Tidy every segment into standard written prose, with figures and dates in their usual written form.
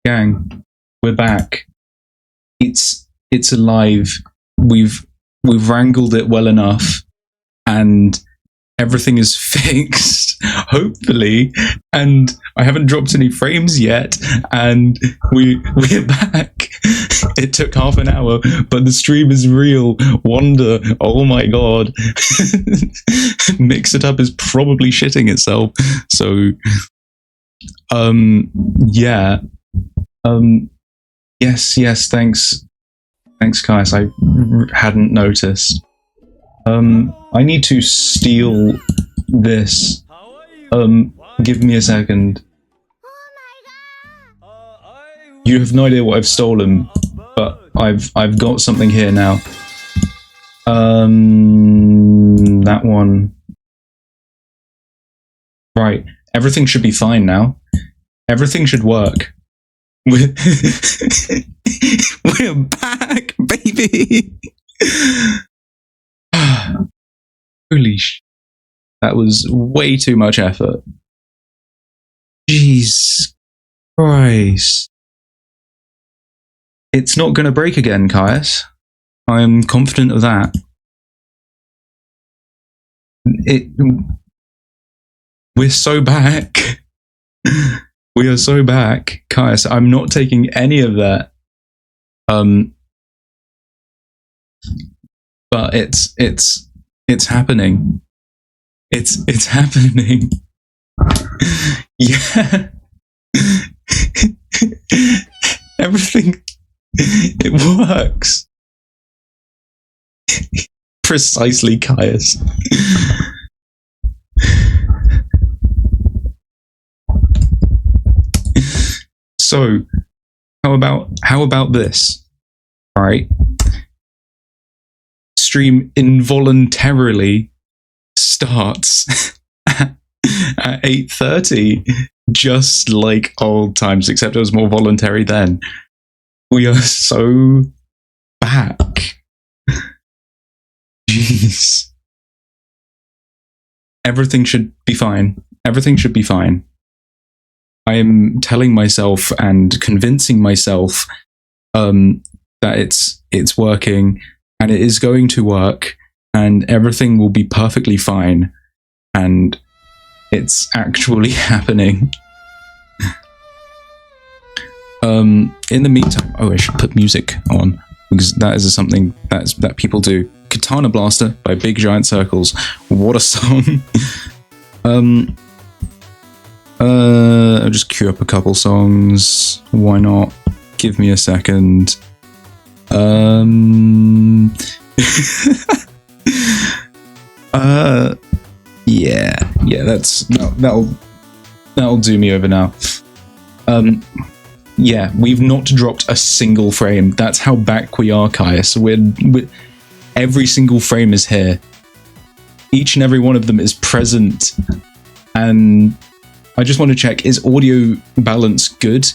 Gang, we're back. It's alive. We've wrangled it well enough, and everything is fixed, hopefully. And I haven't dropped any frames yet, and we're back. It took half an hour, but the stream is real. Wonder, oh my god. Mix It Up is probably shitting itself. So, yeah. Yes, thanks, Kais. I hadn't noticed. I need to steal this. Give me a second. You have no idea what I've stolen, but I've got something here now. That one. Right, everything should be fine now. Everything should work. We're back, baby! Holy sh... That was way too much effort. Jesus Christ. It's not going to break again, Caius. I'm confident of that. We're so back. We are so back. Caius, I'm not taking any of that. But it's happening. It's happening. Yeah. Everything, it works. Precisely, Caius. So, how about this? All right. Stream involuntarily starts at 8:30, just like old times, except it was more voluntary then. We are so back. Jeez. Everything should be fine. Everything should be fine. I am telling myself and convincing myself that it's working, and it is going to work, and everything will be perfectly fine, and it's actually happening. In the meantime, I should put music on, because that is something that people do. Katana Blaster by Big Giant Circles. What a song. I'll just queue up a couple songs. Why not? Give me a second. Yeah, that'll do me over now. Yeah, we've not dropped a single frame. That's how back we are, Caius. We're every single frame is here. Each and every one of them is present. And I just want to check, is audio balance good?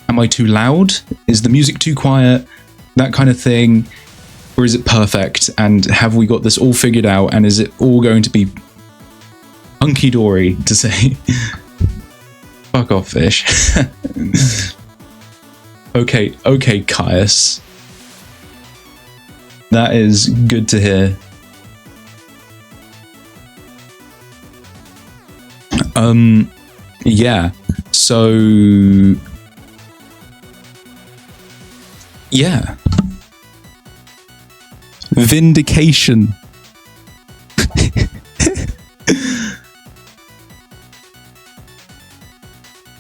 Am I too loud? Is the music too quiet? That kind of thing. Or is it perfect? And have we got this all figured out? And is it all going to be hunky-dory, to say? Fuck off, fish. Okay, Caius. That is good to hear. Yeah, so... yeah. Vindication.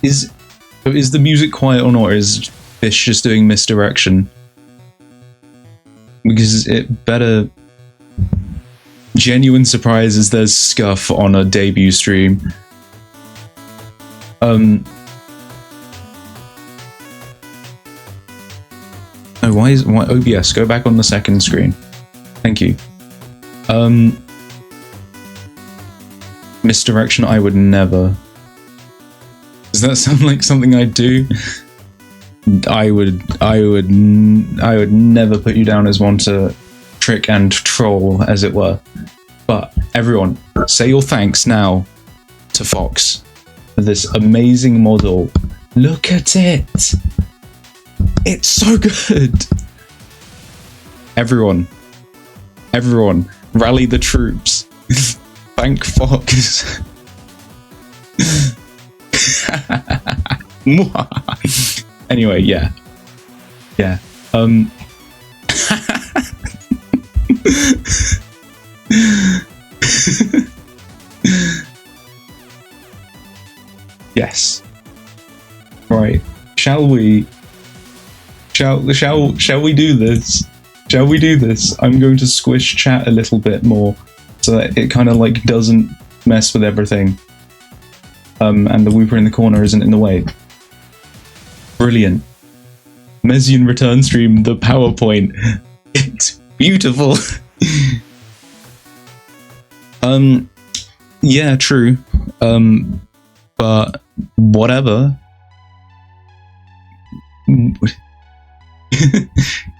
Is the music quiet or not, or is Fish just doing misdirection? Because it better... Genuine surprises, there's scuff on a debut stream. Oh, why OBS? Go back on the second screen. Thank you. Misdirection, I would never. Does that sound like something I'd do? I would never put you down as one to trick and troll, as it were. But everyone, say your thanks now to Fox for this amazing model. Look at it! It's so good. Everyone, rally the troops. Thank Fox. Anyway, yeah. Yes. Right. Shall we do this? Shall we do this? I'm going to squish chat a little bit more so that it kind of like doesn't mess with everything. And the whooper in the corner isn't in the way. Brilliant. Mesian return stream, the PowerPoint. It's beautiful. Yeah, true. But whatever.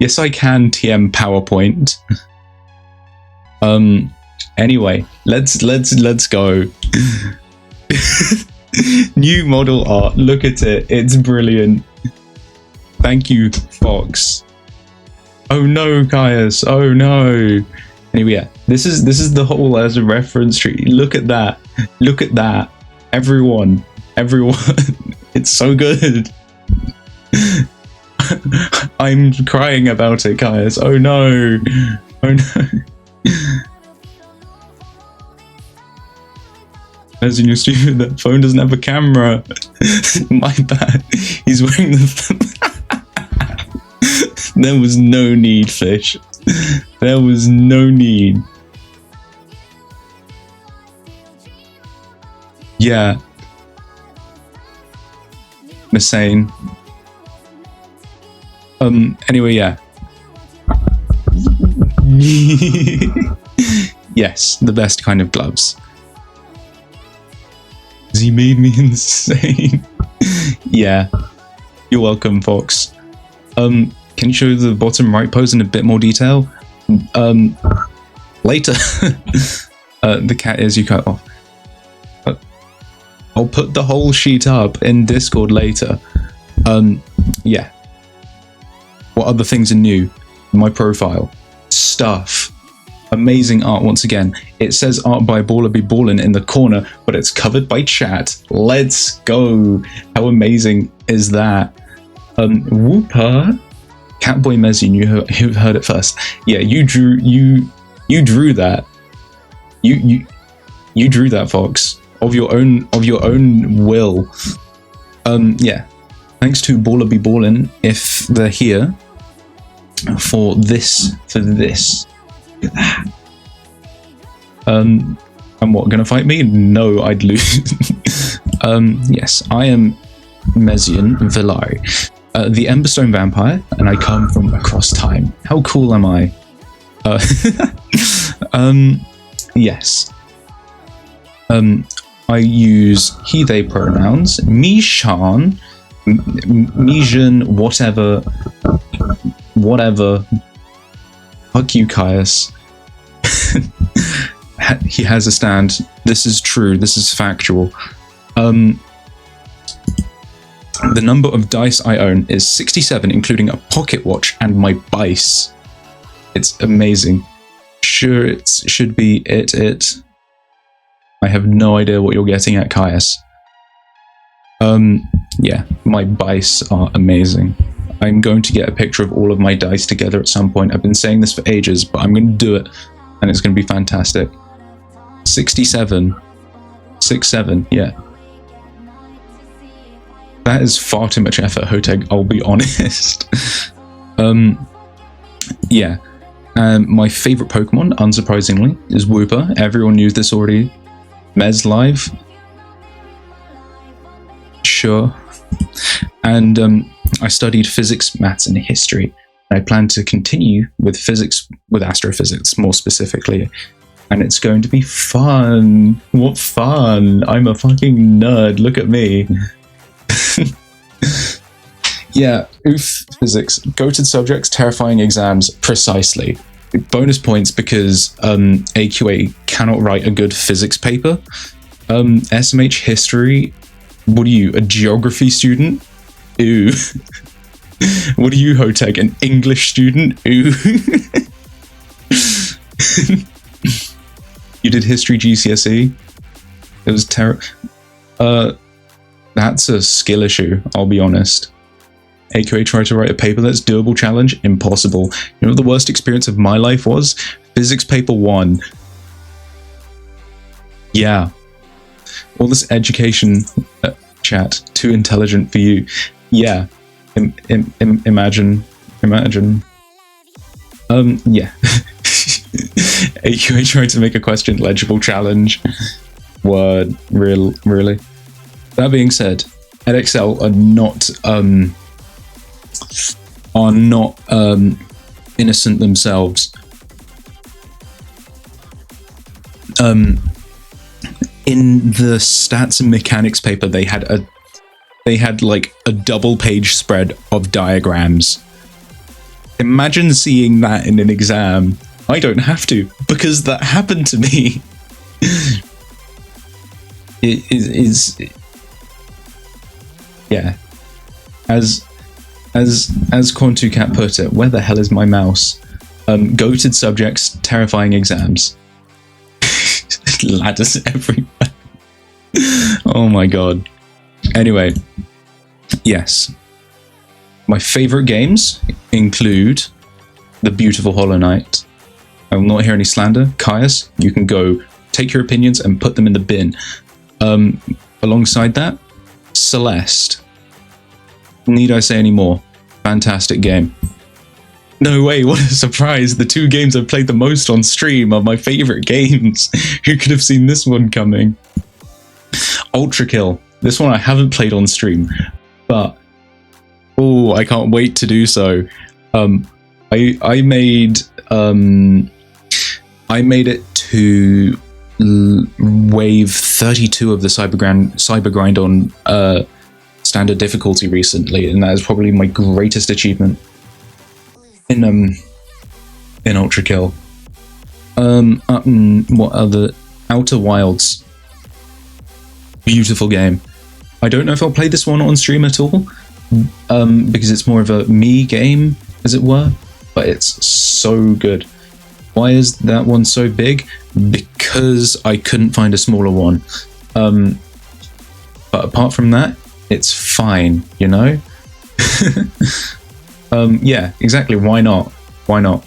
Yes, I can TM PowerPoint. Anyway, let's go. New model art. Look at it. It's brilliant. Thank you, Fox. Oh no, Caius. Oh no. Anyway, yeah. This is the whole as a reference tree. Look at that. Look at that. Everyone. It's so good. I'm crying about it, Caius. Oh no. Oh no. As in your stupid, that phone doesn't have a camera. My bad. He's wearing the There was no need, Fish. There was no need. Yeah. Mesian. Anyway, yeah. Yes, the best kind of gloves. He made me insane. Yeah. You're welcome, Fox. Can you show the bottom right pose in a bit more detail? Later. The cat ears you cut off. I'll put the whole sheet up in Discord later. Yeah. What other things are new? My profile. Stuff. Amazing art once again. It says art by Baller Be Ballin' in the corner, but it's covered by chat. Let's go. How amazing is that? Whooper. Catboy Mesian, you heard it first. Yeah, you drew that. You drew that, Fox. Of your own will. Yeah. Thanks to Baller Be Ballin' if they're here for this. Look at that. And what, gonna fight me? No, I'd lose. Yes, I am Mesian Villari, the Emberstone Vampire, and I come from across time. How cool am I? Yes. I use he, they pronouns. Mesian, whatever. Fuck you, Caius. He has a stand. This is true. This is factual. The number of dice I own is 67, including a pocket watch and my bice. It's amazing. Sure, it should be it. I have no idea what you're getting at, Caius. Yeah, my bice are amazing. I'm going to get a picture of all of my dice together at some point. I've been saying this for ages, but I'm going to do it, and it's going to be fantastic. 67. 67, yeah. That is far too much effort, Hoteg, I'll be honest. Yeah. My favorite Pokemon, unsurprisingly, is Whooper. Everyone knew this already. Mez Live. Sure. And I studied physics, maths, and history. I plan to continue with physics, with astrophysics more specifically. And it's going to be fun. What fun! I'm a fucking nerd. Look at me. Yeah, oof, physics. Goated subjects, terrifying exams, precisely. Bonus points because AQA cannot write a good physics paper. SMH history, what are you, a geography student? Ew. What are you, Hoteg? An English student? Ooh. You did history GCSE? It was terrible. That's a skill issue, I'll be honest. AQA tried to write a paper that's doable challenge? Impossible. You know what the worst experience of my life was? Physics paper 1. Yeah. All this education chat, too intelligent for you. Yeah. Imagine. Yeah. AQA trying to make a question legible challenge. Word. Really? That being said, EdXL are not innocent themselves. In the stats and mechanics paper, they had like a double page spread of diagrams. Imagine seeing that in an exam. I don't have to, because that happened to me. It is yeah. As Quantucat put it, where the hell is my mouse? Goated subjects, terrifying exams. Ladders everywhere. Oh my god. Anyway, yes. My favorite games include The Beautiful Hollow Knight. I will not hear any slander. Caius, you can go take your opinions and put them in the bin. Alongside that, Celeste. Need I say any more? Fantastic game. No way, what a surprise. The 2 games I've played the most on stream are my favorite games. Who could have seen this one coming? Ultra Kill. This one I haven't played on stream, but oh, I can't wait to do so. I made it to wave 32 of the cyber grind on standard difficulty recently, and that is probably my greatest achievement in Ultra Kill. What other? Outer Wilds. Beautiful game. I don't know if I'll play this one on stream at all, because it's more of a me game, as it were, but it's so good. Why is that one so big? Because I couldn't find a smaller one. But apart from that, it's fine, you know? Yeah, exactly. Why not? Why not?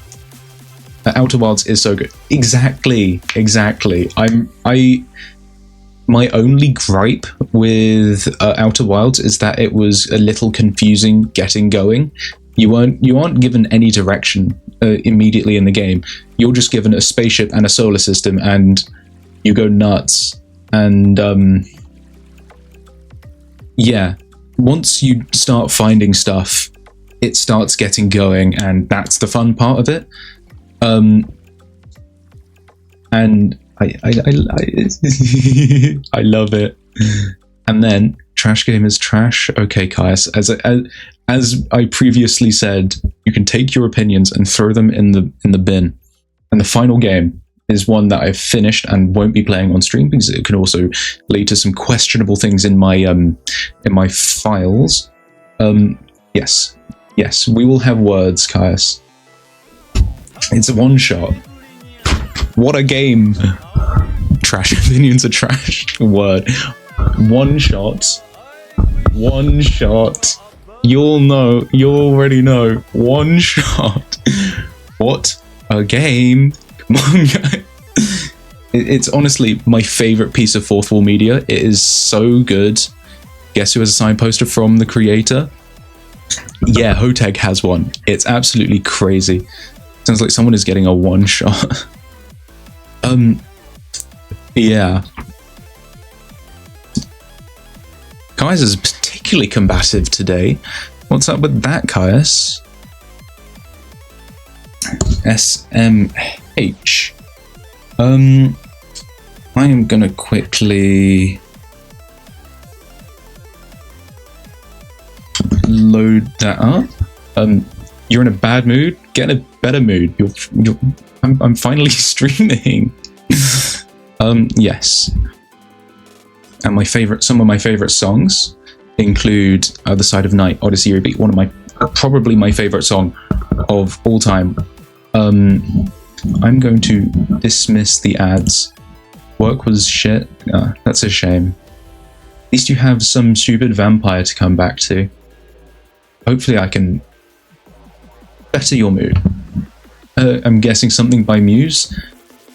Outer Wilds is so good. Exactly. My only gripe with Outer Wilds is that it was a little confusing getting going. You aren't given any direction immediately in the game. You're just given a spaceship and a solar system, and you go nuts. And yeah, once you start finding stuff, it starts getting going, and that's the fun part of it. And I I love it. And then trash game is trash. Okay, Caius, as I previously said, you can take your opinions and throw them in the bin. And the final game is one that I've finished and won't be playing on stream because it can also lead to some questionable things in my files. Yes, we will have words, Caius. It's a one shot. What a game! Trash opinions are trash. Word. One shot. You'll know. You already know. One shot. What a game! Come on, guys. It's honestly my favorite piece of fourth wall media. It is so good. Guess who has a signed poster from the creator? Yeah, Hoteg has one. It's absolutely crazy. Sounds like someone is getting a one shot. Yeah. Caius is particularly combative today. What's up with that, Caius? SMH. I am gonna quickly load that up. You're in a bad mood? Get in a better mood. I'm finally streaming. Yes. And some of my favorite songs include Other Side of Night, Odyssey Repeat, one of my probably my favorite song of all time. I'm going to dismiss the ads. Work was shit. That's a shame. At least you have some stupid vampire to come back to. Hopefully I can better your mood. I'm guessing something by Muse?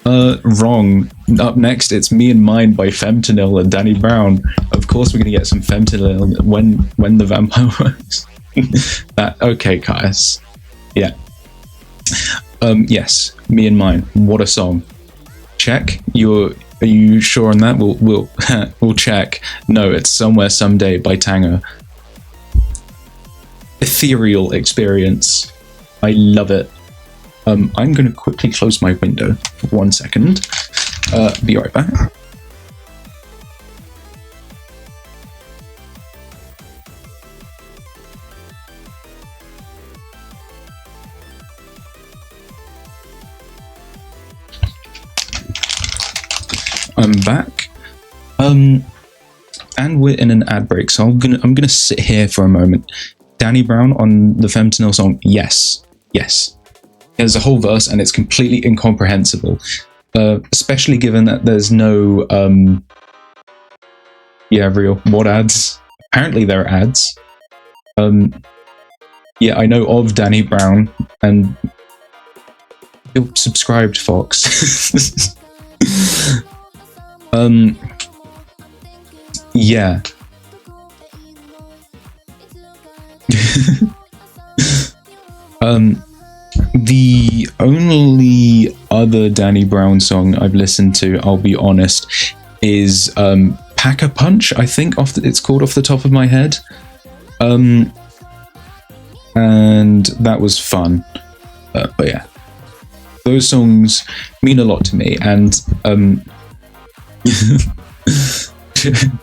Wrong. Up next, it's Me and Mine by Femtonil and Danny Brown. Of course we're gonna get some Femtonil when the vampire works. Okay, Caius. Yeah. Yes, Me and Mine. What a song. Check. Are you sure on that? We'll check. No, it's Somewhere Someday by Tanger. Ethereal experience. I love it. I'm going to quickly close my window for 1 second. Be right back. I'm back. And we're in an ad break, so I'm gonna sit here for a moment. Danny Brown on the Femtonil song, yes. There's a whole verse and it's completely incomprehensible, especially given that there's no real what ads. Apparently there are ads. Yeah, I know of Danny Brown, and you're subscribed, Fox. Yeah. The only other Danny Brown song I've listened to, I'll be honest, is Pack a Punch, I think it's called off the top of my head. And that was fun. But yeah. Those songs mean a lot to me, and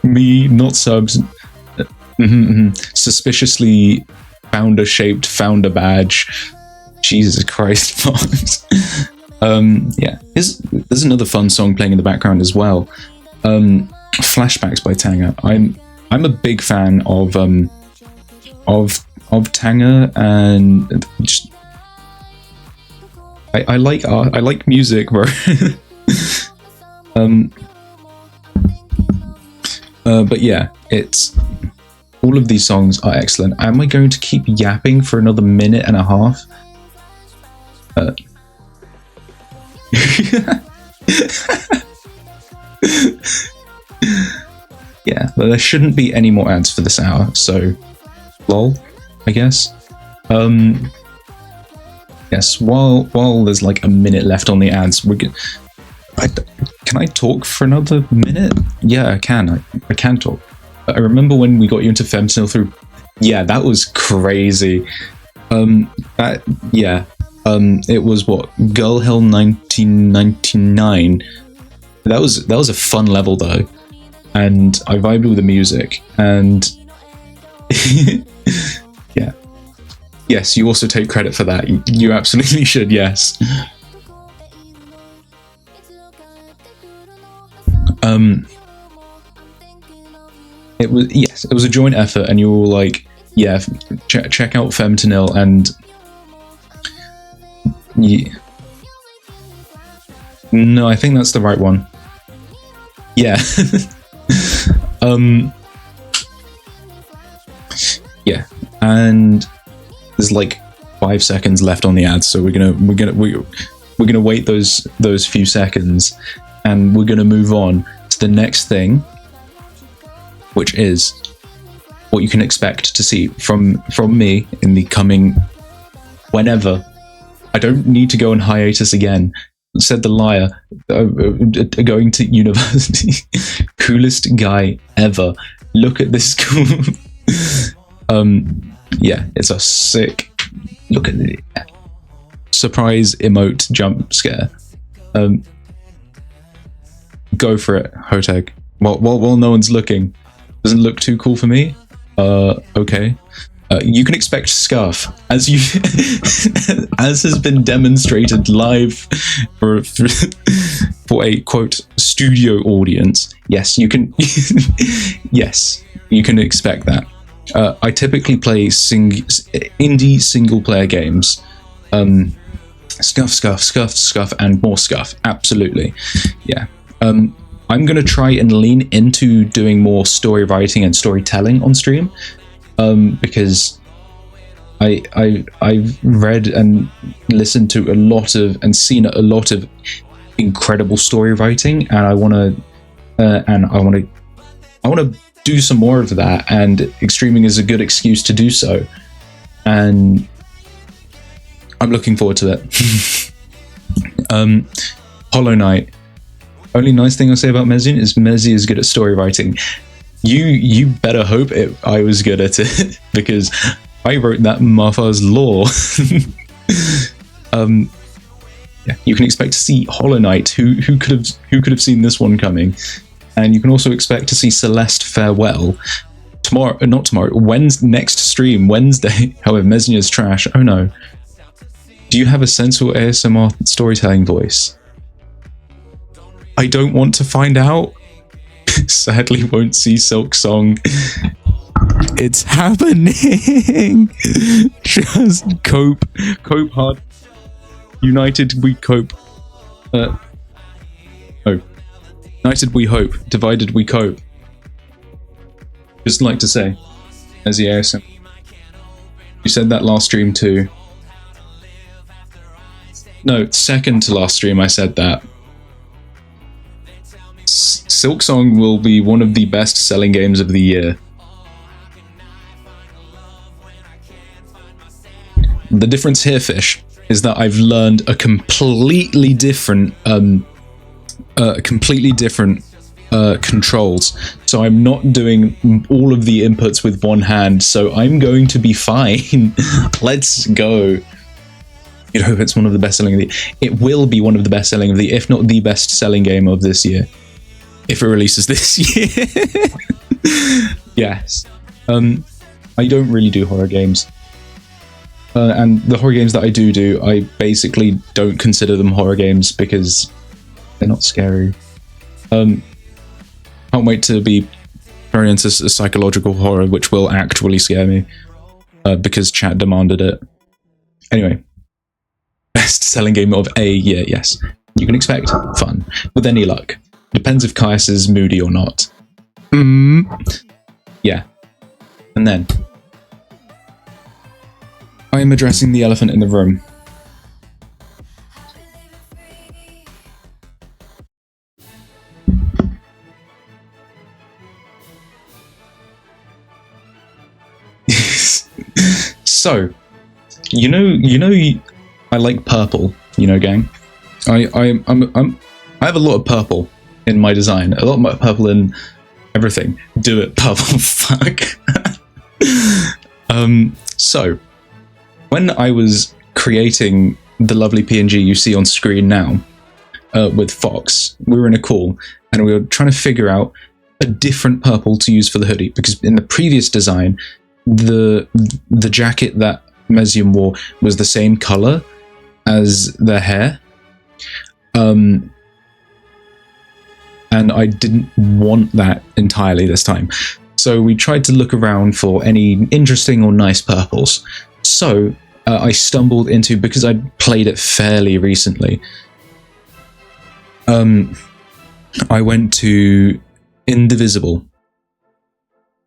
me not subs suspiciously founder-shaped founder badge. Jesus Christ, Fox. Yeah, there's another fun song playing in the background as well. Flashbacks by Tanger. I'm a big fan of Tanger, and just I like art. I like music, bro. But yeah, it's all of these songs are excellent. Am I going to keep yapping for another minute and a half? Yeah, but there shouldn't be any more ads for this hour, so lol, I guess. Yes, while there's like a minute left on the ads, can I talk for another minute? Yeah, I can. I can talk. I remember when we got you into Femtonil through. Yeah, that was crazy. It was what, Girl Hell 1999. That was a fun level though, and I vibed with the music. And yeah, yes, you also take credit for that. You absolutely should. Yes. It was a joint effort, and you were all like, yeah, check out Femtonil, and yeah. No, I think that's the right one. Yeah. Yeah, and there's like 5 seconds left on the ads, so we're gonna wait those few seconds, and we're gonna move on to the next thing, which is what you can expect to see from me in the coming whenever. I don't need to go on hiatus again, said the liar. Going to university. Coolest guy ever. Look at this school. Yeah, it's a sick. Look at it. Surprise emote jump scare. Go for it, Hoteg. While no one's looking. Doesn't look too cool for me. Okay. You can expect scuff, as has been demonstrated live for a quote studio audience. Yes, you can. Yes, you can expect that. I typically play indie single-player games. Scuff, and more scuff. Absolutely, yeah. I'm going to try and lean into doing more story writing and storytelling on stream, because I've read and listened to a lot of and seen a lot of incredible story writing, and I want to do some more of that, and streaming is a good excuse to do so, and I'm looking forward to it. Hollow Knight. Only nice thing I'll say about Mesian is Mesi is good at story writing. You better hope I was good at it, because I wrote that motherfucker's lore. Yeah, you can expect to see Hollow Knight. Who could have seen this one coming? And you can also expect to see Celeste Farewell tomorrow. Not tomorrow. Next stream, Wednesday. However, Mesian is trash. Oh no. Do you have a sensual ASMR storytelling voice? I don't want to find out. Sadly, won't see Silk Song. It's happening. Just cope hard. United we cope. United we hope. Divided we cope. Just like to say, as the ASM. You said that last stream too. No, second to last stream I said that. Silk Song will be one of the best selling games of the year. The difference here, Fish, is that I've learned a completely different controls. So I'm not doing all of the inputs with one hand, so I'm going to be fine. Let's go. You know, it's one of the best selling of the... It will be one of the best selling of the... If not the best selling game of this year. If it releases this year. Yes. I don't really do horror games. And the horror games that I do, I basically don't consider them horror games because they're not scary. Can't wait to be very into psychological horror, which will actually scare me. Because chat demanded it. Anyway. Best selling game of a year, yes. You can expect fun, with any luck. Depends if Caius is moody or not. Yeah. And then I am addressing the elephant in the room. So, you know, I like purple. You know, gang. I have a lot of purple in my design. A lot of purple in everything. Do it, purple. Fuck. So, when I was creating the lovely PNG you see on screen now, with Fox, we were in a call and we were trying to figure out a different purple to use for the hoodie, because in the previous design, the jacket that Mesian wore was the same color as their hair. And I didn't want that entirely this time. So we tried to look around for any interesting or nice purples. So I stumbled into, because I played it fairly recently, I went to Indivisible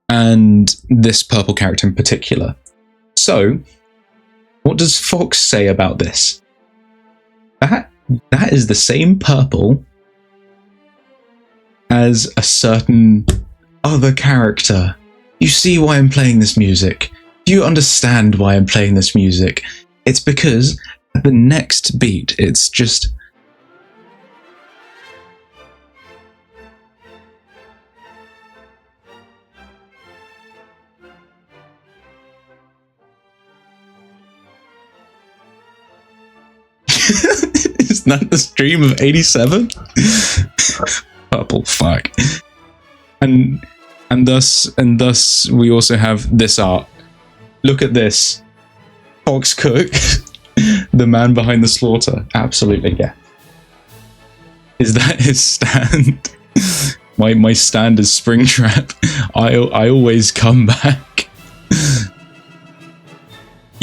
and this purple character in particular. So what does Fox say about this? That is the same purple as a certain other character. You see why I'm playing this music? Do you understand why I'm playing this music? It's because at the next beat, it's just... Is that the stream of 87? Purple, fuck. And thus we also have this art. Look at this. Fox Cook, the man behind the slaughter. Absolutely, yeah. Is that his stand? My stand is Springtrap. I always come back.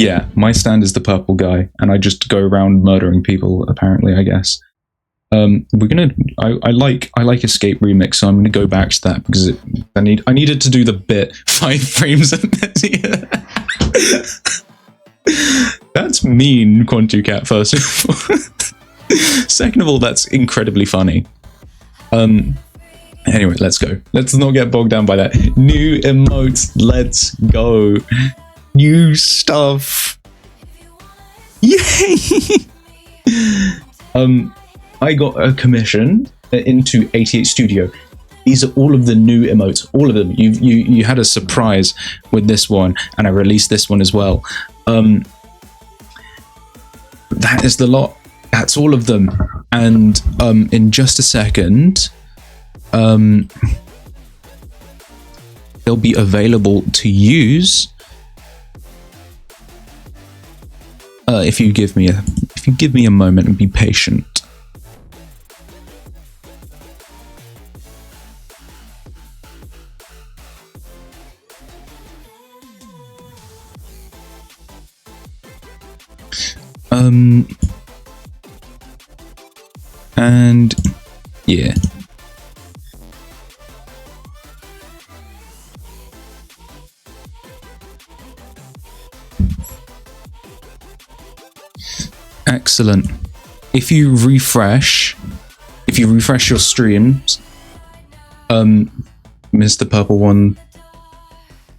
Yeah, my stand is the purple guy, and I just go around murdering people, apparently, I guess. We're gonna. I like Escape Remix, so I'm gonna go back to that because I needed to do the bit 5 frames of Mesian. That's mean, QuantuCat. First of all, second of all, that's incredibly funny. Anyway, let's go. Let's not get bogged down by that. New emotes. Let's go. New stuff. Yay! I got a commission into 88 Studio. These are all of the new emotes, all of them. You had a surprise with this one, and I released this one as well. That is the lot. That's all of them. And in just a second, they'll be available to use. If you give me a moment and be patient. And yeah. Excellent. If you refresh your streams, Mr. Purple One,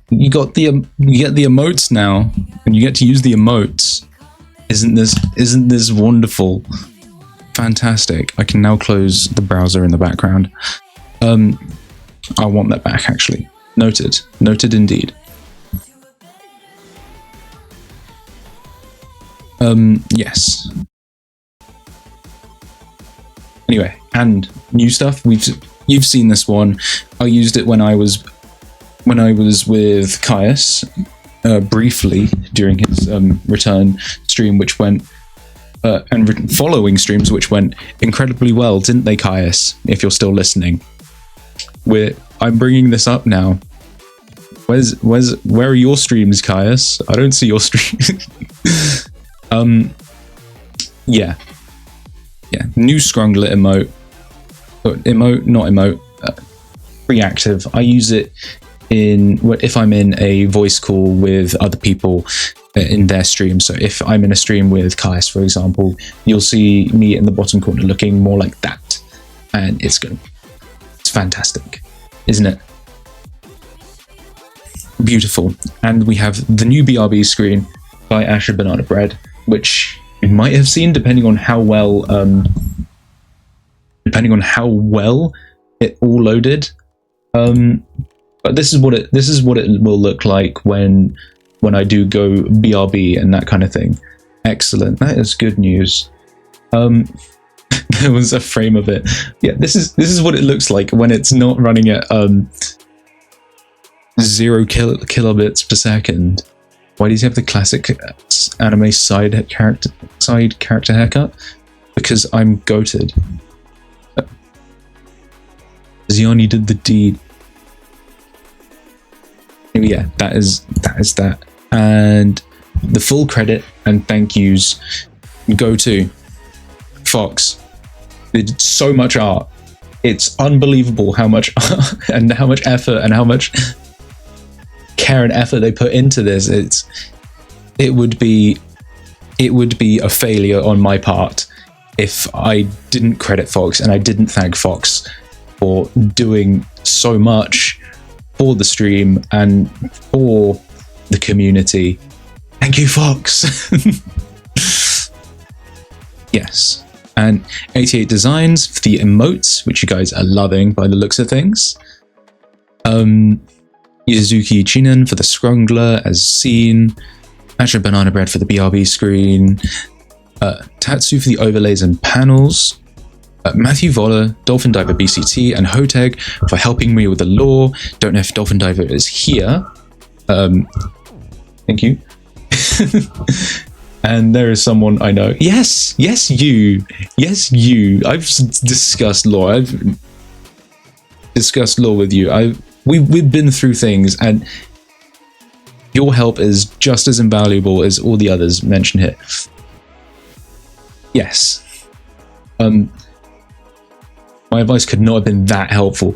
you get the emotes now, and you get to use the emotes. Isn't this wonderful? Fantastic. I can now close the browser in the background. I want that back, actually. Noted indeed. Yes. Anyway, and new stuff. You've seen this one. I used it when I was with Caius, briefly during his return stream, which went and following streams, which went incredibly well, didn't they, Caius? If you're still listening, I'm bringing this up now. Where are your streams, Caius? I don't see your streams. Yeah. New Scrungler emote. Reactive. I use it if I'm in a voice call with other people in their stream. So if I'm in a stream with Caius, for example, you'll see me in the bottom corner looking more like that, and it's fantastic, isn't it? Beautiful. And we have the new BRB screen by Asher Banana Bread, which you might have seen depending on how well it all loaded. But this is what it will look like when I do go BRB and that kind of thing. Excellent. That is good news. There was a frame of it. Yeah, this is what it looks like when it's not running at 0 kilobits per second. Why does he have the classic anime side character haircut? Because I'm goated. Ziani did the deed. Yeah, that is that. And the full credit and thank yous go to Fox. They did so much art. It's unbelievable how much and how much effort and how much care and effort they put into this. It would be a failure on my part if I didn't credit Fox and I didn't thank Fox for doing so much for the stream and for the community. Thank you, Fox. Yes. And 88 Designs for the emotes, which you guys are loving by the looks of things. Yuzuki Chinen for the Scrungler, as seen. Asher Banana Bread for the BRB screen. Tatsu for the overlays and panels. Matthew Voller, Dolphin Diver BCT, and Hoteg for helping me with the lore. Don't know if Dolphin Diver is here. Thank you. And there is someone I know. Yes, you. I've discussed lore. I've discussed lore with you. We've been through things, and Your help is just as invaluable as all the others mentioned here. Yes. My advice could not have been that helpful.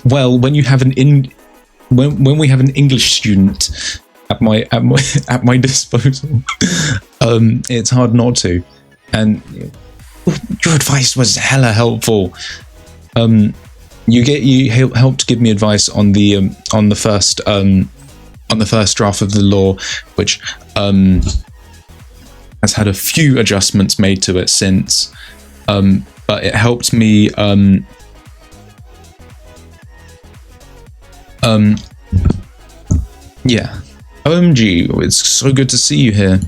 Well, when you have when we have an English student at my disposal, it's hard not to. And your advice was hella helpful. You helped give me advice on the first draft of the law, which has had a few adjustments made to it since, but it helped me yeah. OMG, it's so good to see you here.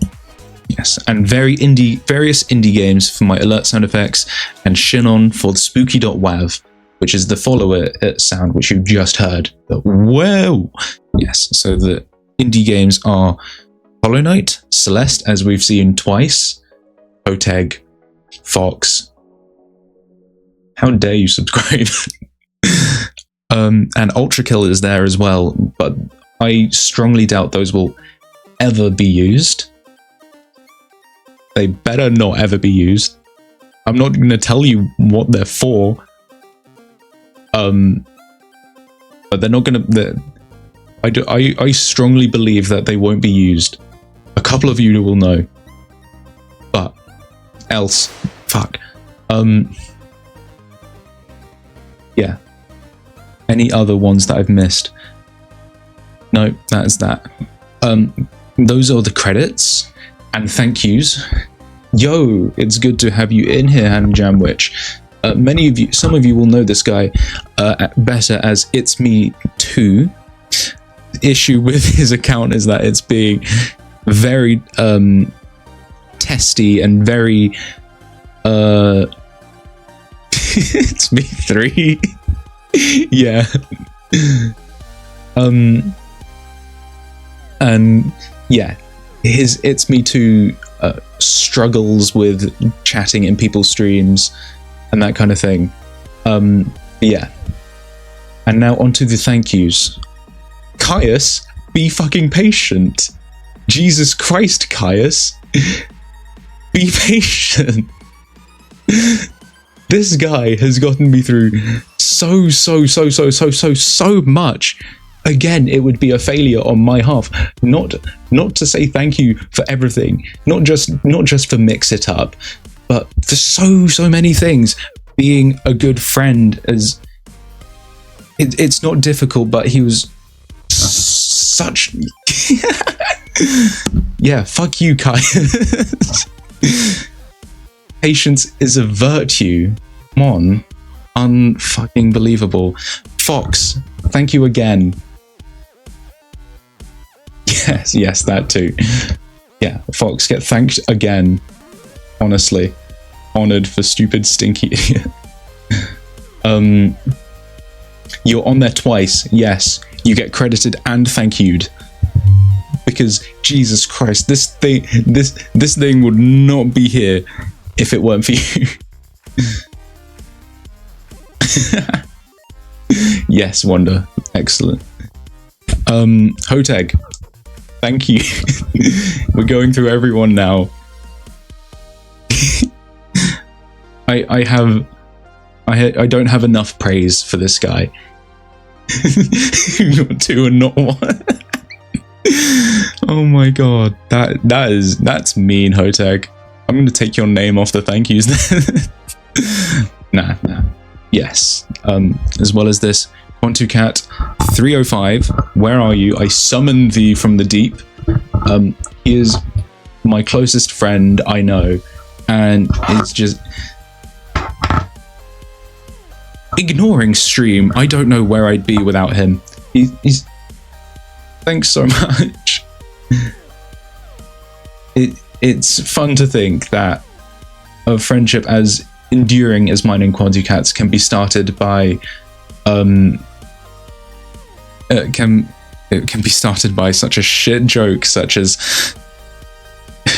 Yes, and various indie games for my alert sound effects, and Shinon for the spooky.wav, which is the follower sound which you just heard. Whoa! Yes, so the indie games are Hollow Knight, Celeste, as we've seen twice, Oteg, Fox. How dare you subscribe? And Ultra Kill is there as well, but I strongly doubt those will ever be used. They better not ever be used. I'm not going to tell you what they're for. But they're not going to... I strongly believe that they won't be used. A couple of you will know. But else, fuck. Yeah. Any other ones that I've missed? No, that is that. Those are the credits and thank yous. Yo, it's good to have you in here, Hand Jam Witch. Some of you will know this guy better as It's Me Too. The issue with his account is that it's being very testy and very It's Me 3. Yeah. And yeah, his It's Me Too struggles with chatting in people's streams and that kind of thing. Yeah. And now onto the thank yous. Caius, be fucking patient. Jesus Christ, Caius. Be patient. This guy has gotten me through so much. Again, it would be a failure on my half not to say thank you for everything, not just for Mix It Up, but for so many things. Being a good friend is it's not difficult, but he was such yeah, fuck you, Kai. Patience is a virtue. Come on. Unfucking believable. Fox, thank you again. Yes, that too. Yeah, Fox, get thanked again. Honestly. Honored for stupid stinky idiot. You're on there twice. Yes, you get credited and thank you'd. Because Jesus Christ, this thing would not be here if it weren't for you. Yes, Wonder. Excellent. Hoteg, thank you. We're going through everyone now. I don't have enough praise for this guy. You're two and not one. Oh my god, that's mean, Hoteg. I'm gonna take your name off the thank yous then. Nah. Yes. As well as this, Quantucat 305. Where are you? I summoned thee from the deep. He is my closest friend I know, and it's just ignoring stream. I don't know where I'd be without him. He's thanks so much. It's fun to think that a friendship as enduring as mine and Quantucat's can be started by it can be started by such a shit joke such as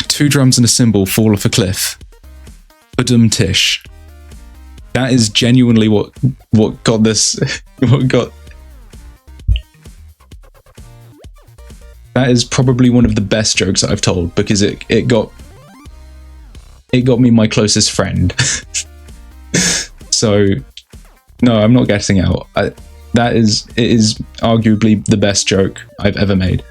2 drums and a cymbal fall off a cliff. Badum tish. That is genuinely what got this That is probably one of the best jokes that I've told, because it got me my closest friend. So no, I'm not getting out. It is arguably the best joke I've ever made.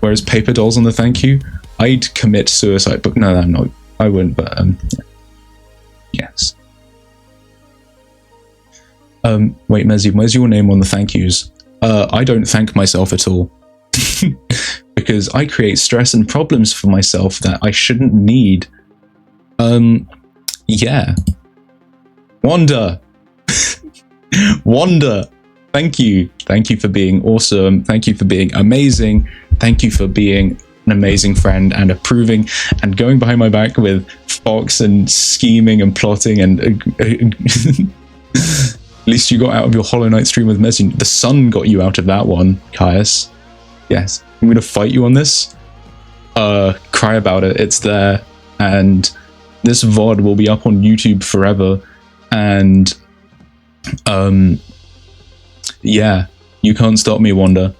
Whereas paper dolls on the thank you, I'd commit suicide, but no, I'm not. I wouldn't, but yes. Wait, Mesian, where's your name on the thank yous? I don't thank myself at all. Because I create stress and problems for myself that I shouldn't need. Yeah. Wanda! Wanda! Thank you. Thank you for being awesome. Thank you for being amazing. Thank you for being an amazing friend and approving and going behind my back with Fox and scheming and plotting and at least you got out of your Hollow Knight stream with Mesian. The sun got you out of that one, Caius. Yes. I'm gonna fight you on this. Cry about it. It's there. And this VOD will be up on YouTube forever. And yeah, you can't stop me, Wanda.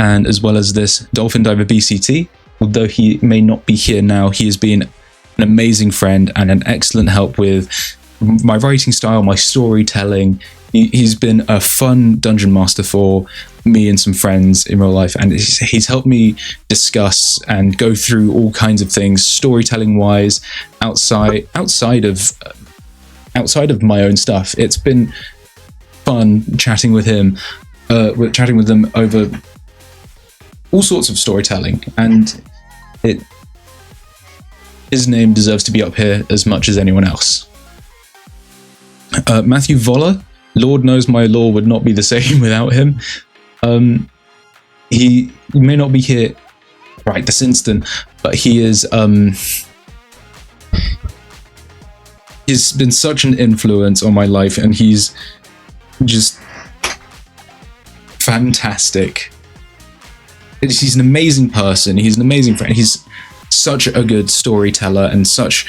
And as well as this, Dolphin Diver BCT, although he may not be here now, he has been an amazing friend and an excellent help with my writing style, my storytelling. He's been a fun dungeon master for me and some friends in real life, and he's helped me discuss and go through all kinds of things, storytelling wise, outside of my own stuff. It's been fun chatting with him, chatting with them over all sorts of storytelling, and his name deserves to be up here as much as anyone else. Matthew Voller, Lord knows my lore would not be the same without him. He may not be here right this instant, but he is he's been such an influence on my life, and he's just fantastic. He's an amazing person. He's an amazing friend. He's such a good storyteller and such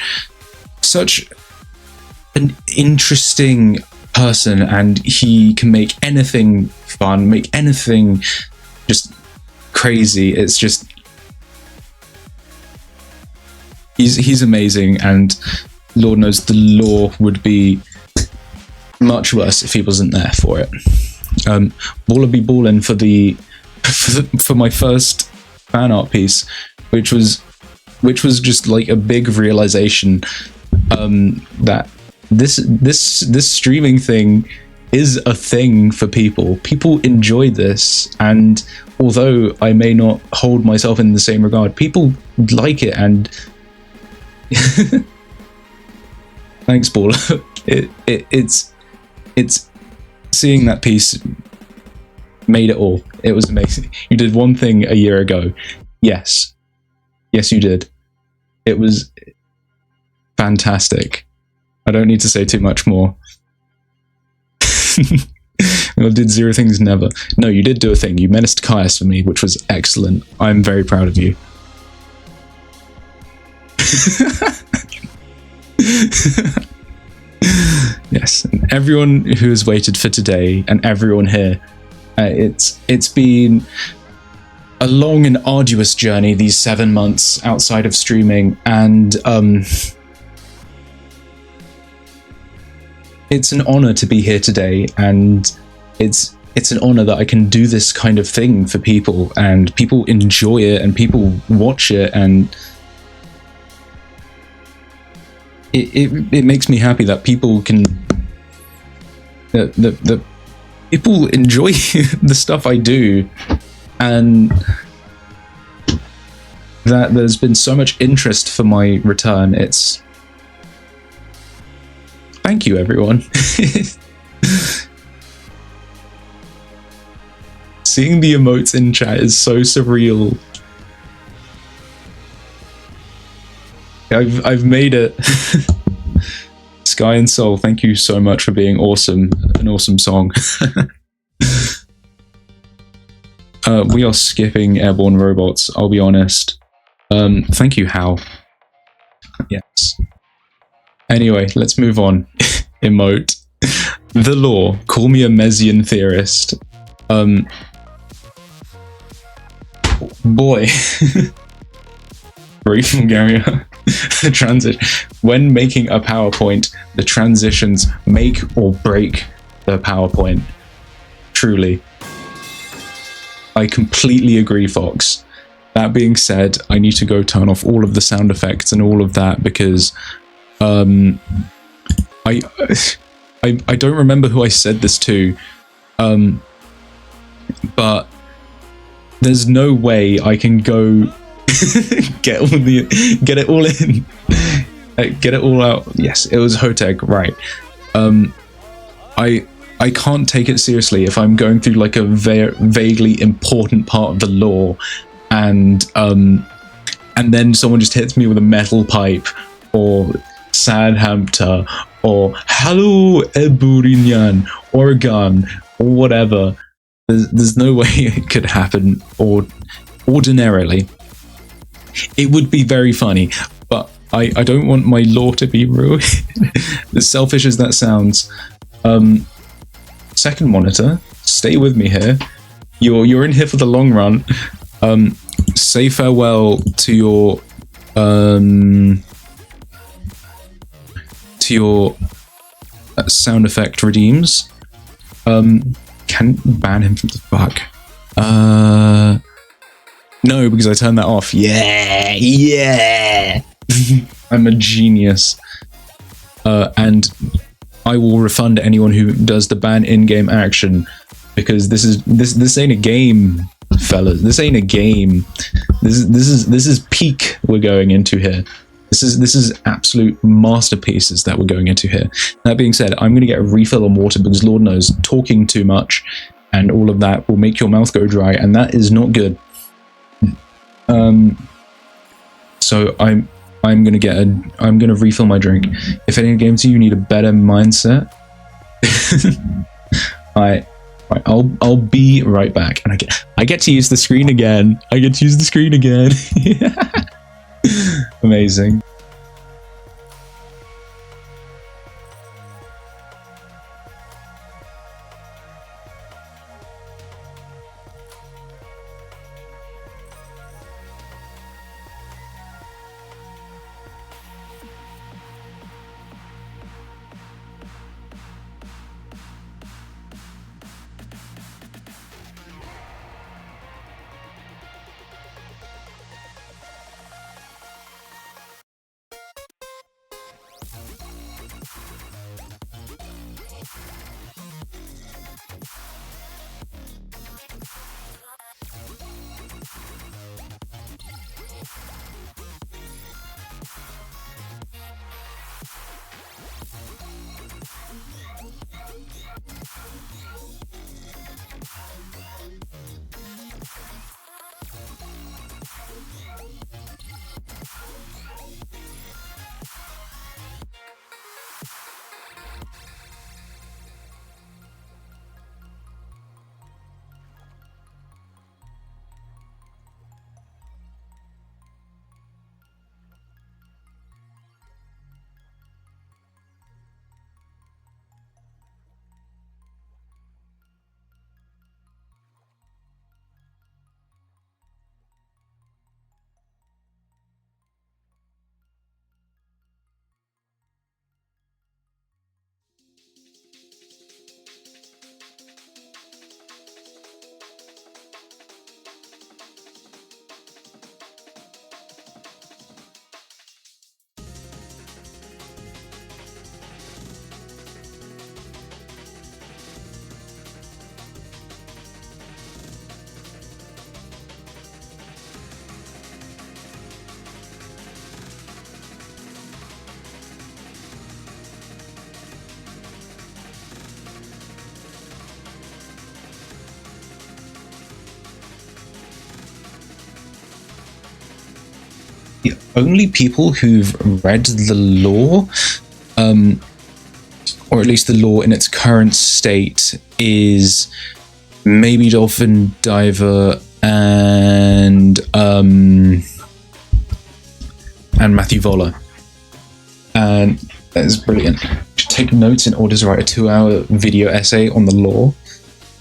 an interesting person, and he can make anything fun, make anything just crazy. It's just he's amazing, and Lord knows the lore would be much worse if he wasn't there for it. Baller be ballin' for my first fan art piece, which was just like a big realization that this streaming thing is a thing for people. People enjoy this, and although I may not hold myself in the same regard, people like it, and thanks, Baller. It's seeing that piece made it all. It was amazing. You did one thing a year ago. Yes you did. It was fantastic. I don't need to say too much more. I did zero things never. No, you did do a thing. You menaced Caius for me, which was excellent. I'm very proud of you. Yes, and everyone who has waited for today, and everyone here, it's been a long and arduous journey, these 7 months outside of streaming, and it's an honor to be here today, and it's an honor that I can do this kind of thing for people, and people enjoy it, and people watch it, and it makes me happy that people can that people enjoy the stuff I do, and that there's been so much interest for my return. It's thank you, everyone. Seeing the emotes in chat is so surreal. I've made it. Sky and Soul, thank you so much for being awesome. An awesome song. We are skipping Airborne Robots, I'll be honest. Thank you, Hal. Yes. Anyway, let's move on. Emote. The lore. Call me a Mesian theorist. boy. Brief Bulgaria. The transition. When making a PowerPoint, the transitions make or break the PowerPoint. Truly. I completely agree, Fox. That being said, I need to go turn off all of the sound effects and all of that because I don't remember who I said this to, but there's no way I can go get it all in, get it all out. Yes, it was Hoteg, right? I can't take it seriously if I'm going through like a vaguely important part of the lore, and then someone just hits me with a metal pipe or Sadhamta or Hello Eburinyan Oregon or whatever. There's no way it could happen, or ordinarily. It would be very funny, but I don't want my lore to be ruined. As selfish as that sounds. Second monitor, stay with me here. You're in here for the long run. Say farewell to your sound effect redeems. Can ban him from the fuck. No, because I turned that off. Yeah. I'm a genius. And I will refund anyone who does the ban in-game action, because this ain't a game, fellas. This ain't a game. This is peak we're going into here. This is absolute masterpieces that we're going into here. That being said, I'm going to get a refill on water because Lord knows talking too much and all of that will make your mouth go dry, and that is not good. So I'm gonna refill my drink. If any games you need a better mindset, I'll be right back. And I get to use the screen again. Amazing. The only people who've read the lore, or at least the lore in its current state, is maybe Dolphin Diver and Matthew Voller. And that is brilliant. Take notes in order to write a 2-hour video essay on the lore.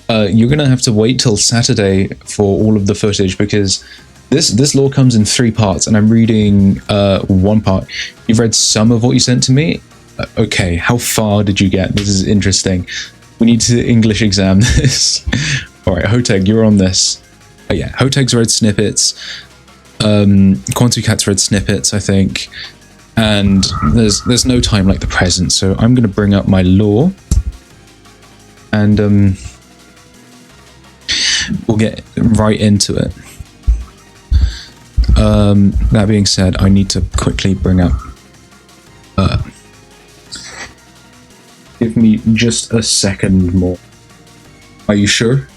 you're gonna have to wait till Saturday for all of the footage, because this lore comes in 3 parts, and I'm reading 1 part. You've read some of what you sent to me. Okay, how far did you get? This is interesting. We need to English exam this. All right, Hoteg, you're on this. Oh yeah, Hoteg's read snippets. Quantucat's read snippets, I think. And there's no time like the present, so I'm going to bring up my lore, and we'll get right into it. That being said, I need to quickly bring up. Give me just a second more. Are you sure?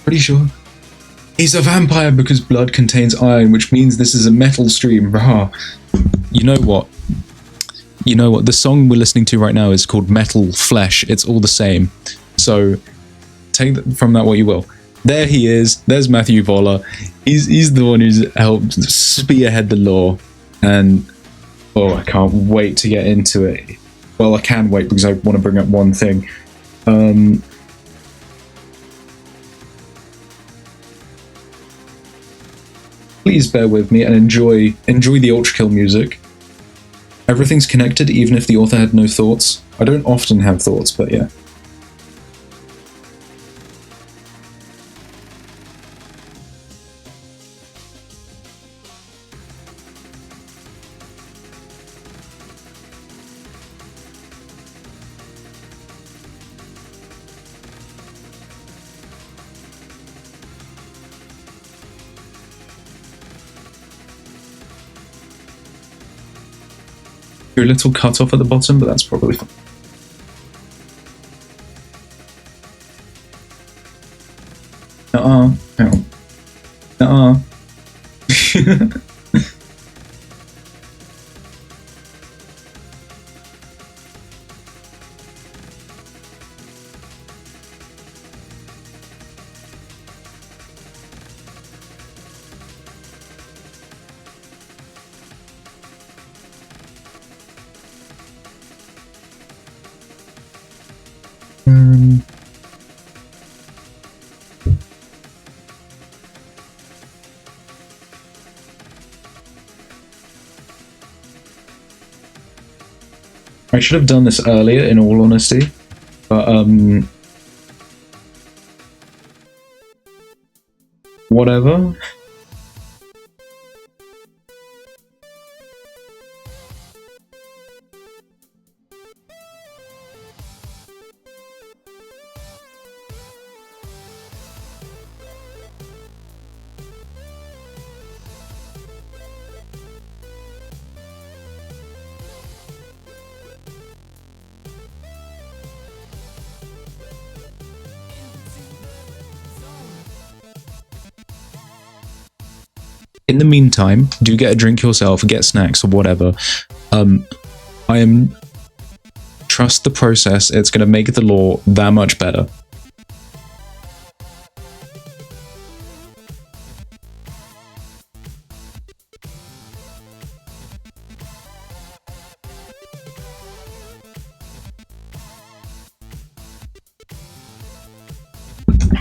Pretty sure. He's a vampire because blood contains iron, which means this is a metal stream. Rah. You know what? You know what? The song we're listening to right now is called Metal Flesh. It's all the same. So take from that what you will. There he is. There's Matthew Voller. He's the one who's helped spearhead the lore. And oh, I can't wait to get into it. Well, I can wait because I want to bring up one thing. Please bear with me and enjoy the Ultra Kill music. Everything's connected, even if the author had no thoughts. I don't often have thoughts, but yeah. You're a little cut off at the bottom, but that's probably fine. Hang on. I should have done this earlier, in all honesty, but whatever. In the meantime, do get a drink yourself, get snacks or whatever. Trust the process, it's going to make the lore that much better.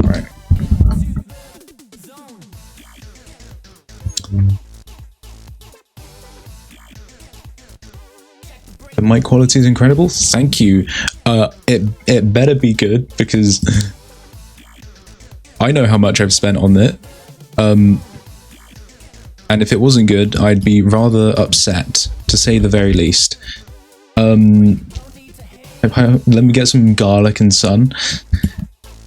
Alright. The mic quality is incredible. Thank you. It better be good, because I know how much I've spent on it. And if it wasn't good, I'd be rather upset, to say the very least. Let me get some garlic and sun.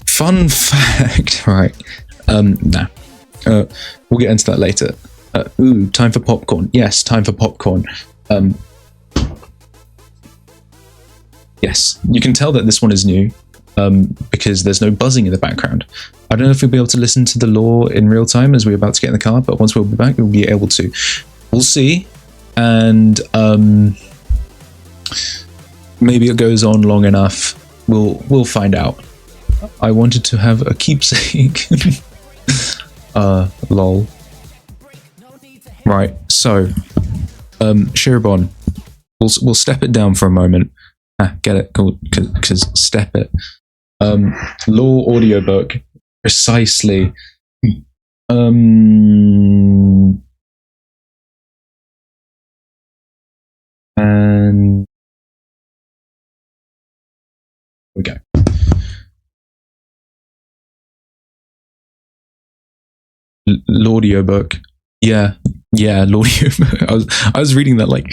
Fun fact, right? Nah. We'll get into that later. Ooh, time for popcorn. Yes, time for popcorn. Yes, you can tell that this one is new, because there's no buzzing in the background. I don't know if we'll be able to listen to the lore in real time as we're about to get in the car, but once we'll be back, we'll be able to. We'll see, and maybe it goes on long enough. We'll find out. I wanted to have a keepsake. Lol. Right, so, Shirobon, we'll step it down for a moment. Get it? Cool, because step it. Law audiobook. Precisely. And we go. L'audiobook. Yeah, l'audiobook. I was reading that like,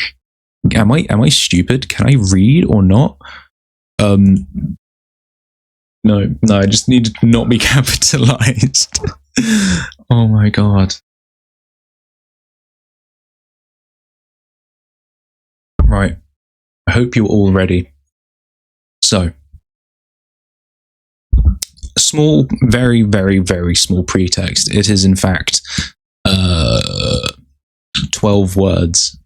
am I stupid? Can I read or not? No, I just need to not be capitalized. Oh my god. Right. I hope you're all ready. So, a small, very, very, very small pretext. It is, in fact, 12 words.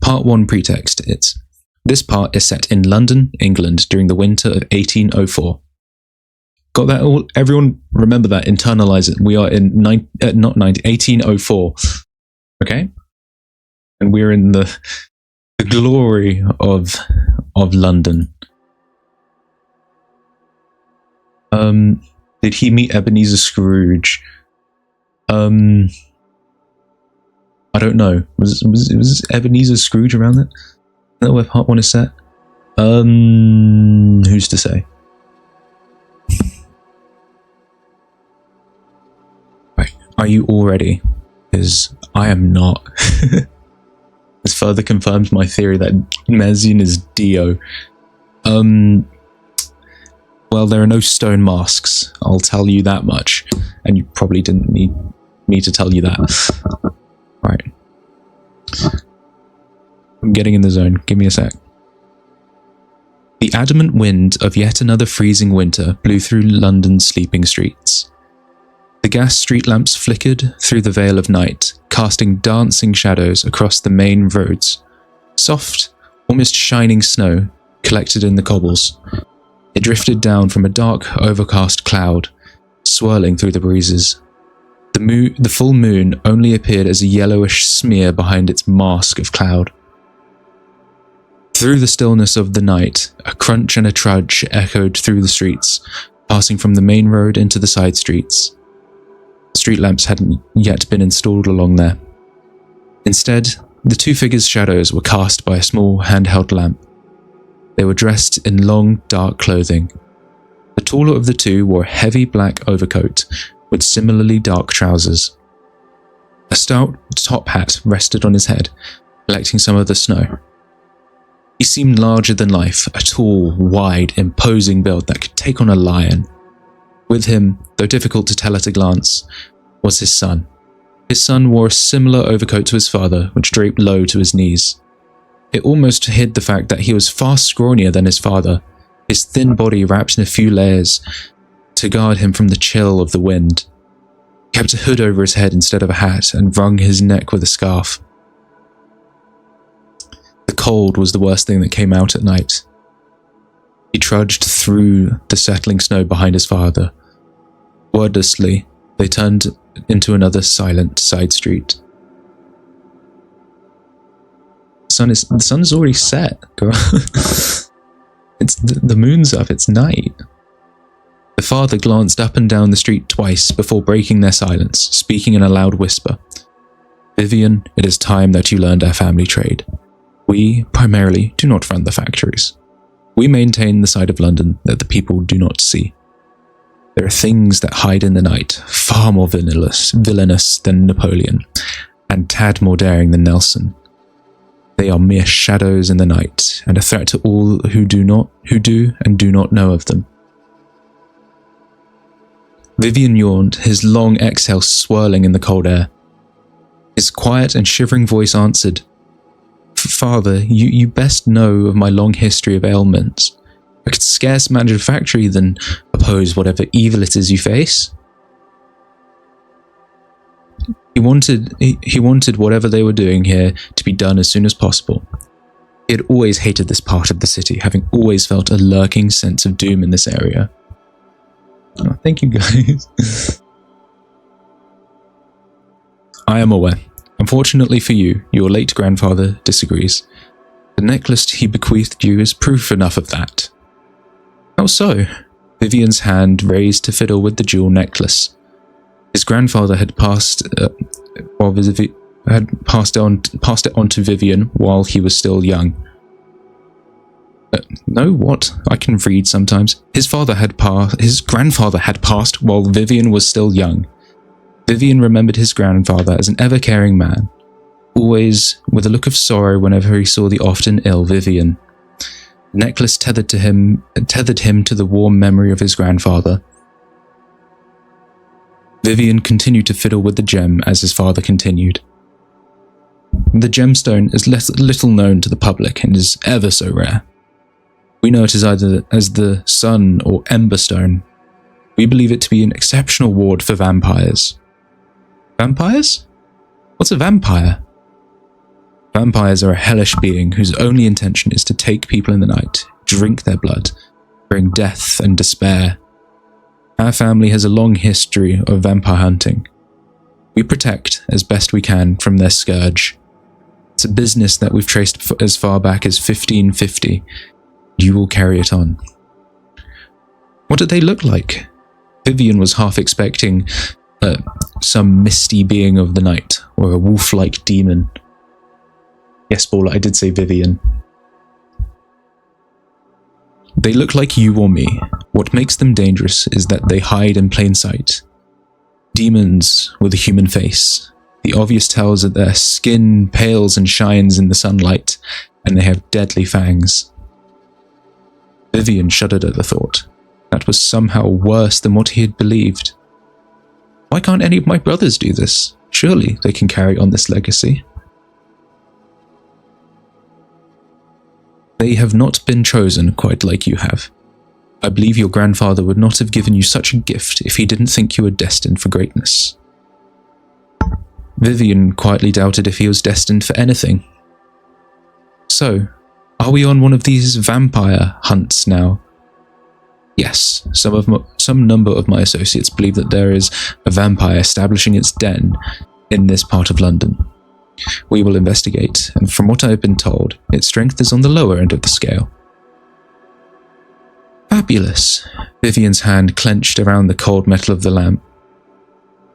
Part 1 pretext. This part is set in London, England, during the winter of 1804. Got that all? Everyone remember that, internalize it. We are in 1804. Okay? And we're in the glory of London. Did he meet Ebenezer Scrooge? I don't know. Was Ebenezer Scrooge around that? Is that where part 1 is set? Who's to say? Right. Are you all ready? Because I am not. This further confirms my theory that Mesian is Dio. Well, there are no stone masks, I'll tell you that much. And you probably didn't need me to tell you that. Right. I'm getting in the zone. Give me a sec. The adamant wind of yet another freezing winter blew through London's sleeping streets. The gas street lamps flickered through the veil of night, casting dancing shadows across the main roads. Soft, almost shining snow collected in the cobbles. It drifted down from a dark, overcast cloud, swirling through the breezes. The full moon only appeared as a yellowish smear behind its mask of cloud. Through the stillness of the night, a crunch and a trudge echoed through the streets, passing from the main road into the side streets. The street lamps hadn't yet been installed along there. Instead, the two figures' shadows were cast by a small handheld lamp. They were dressed in long, dark clothing. The taller of the two wore a heavy black overcoat with similarly dark trousers. A stout top hat rested on his head, collecting some of the snow. He seemed larger than life, a tall, wide, imposing build that could take on a lion. With him, though difficult to tell at a glance, was his son. His son wore a similar overcoat to his father, which draped low to his knees. It almost hid the fact that he was far scrawnier than his father, his thin body wrapped in a few layers to guard him from the chill of the wind. He kept a hood over his head instead of a hat and wrung his neck with a scarf. The cold was the worst thing that came out at night. He trudged through the settling snow behind his father. Wordlessly, they turned into another silent side street. The sun is already set, girl. It's the moon's up, it's night. The father glanced up and down the street twice before breaking their silence, speaking in a loud whisper. Vivian, it is time that you learned our family trade. We, primarily, do not run the factories. We maintain the side of London that the people do not see. There are things that hide in the night, far more villainous than Napoleon, and tad more daring than Nelson. They are mere shadows in the night, and a threat to all who do and do not know of them. Vivian yawned, his long exhale swirling in the cold air. His quiet and shivering voice answered, Father, you best know of my long history of ailments. I could scarce manage a factory than oppose whatever evil it is you face. He wanted whatever they were doing here to be done as soon as possible. He had always hated this part of the city, having always felt a lurking sense of doom in this area. Oh, thank you, guys. I am aware. Unfortunately for you, your late grandfather disagrees. The necklace he bequeathed you is proof enough of that. How so? Vivian's hand raised to fiddle with the jewel necklace. His grandfather had passed it on to Vivian while he was still young. No, what? I can read sometimes. His grandfather had passed while Vivian was still young. Vivian remembered his grandfather as an ever-caring man, always with a look of sorrow whenever he saw the often ill Vivian. The necklace tethered him to the warm memory of his grandfather. Vivian continued to fiddle with the gem as his father continued. The gemstone is little known to the public and is ever so rare. We know it is either as the sun or ember stone. We believe it to be an exceptional ward for vampires. Vampires? What's a vampire? Vampires are a hellish being whose only intention is to take people in the night, drink their blood, bring death and despair. Our family has a long history of vampire hunting. We protect as best we can from their scourge. It's a business that we've traced as far back as 1550. You will carry it on. What did they look like? Vivian was half expecting some misty being of the night, or a wolf-like demon. Yes, Paula, I did say Vivian. They look like you or me. What makes them dangerous is that they hide in plain sight. Demons with a human face. The obvious tells that their skin pales and shines in the sunlight, and they have deadly fangs. Vivian shuddered at the thought. That was somehow worse than what he had believed. Why can't any of my brothers do this? Surely they can carry on this legacy. They have not been chosen quite like you have. I believe your grandfather would not have given you such a gift if he didn't think you were destined for greatness. Vivian quietly doubted if he was destined for anything. So, are we on one of these vampire hunts now? Yes, some number of my associates believe that there is a vampire establishing its den in this part of London. We will investigate, and from what I have been told, its strength is on the lower end of the scale. Fabulous. Vivian's hand clenched around the cold metal of the lamp.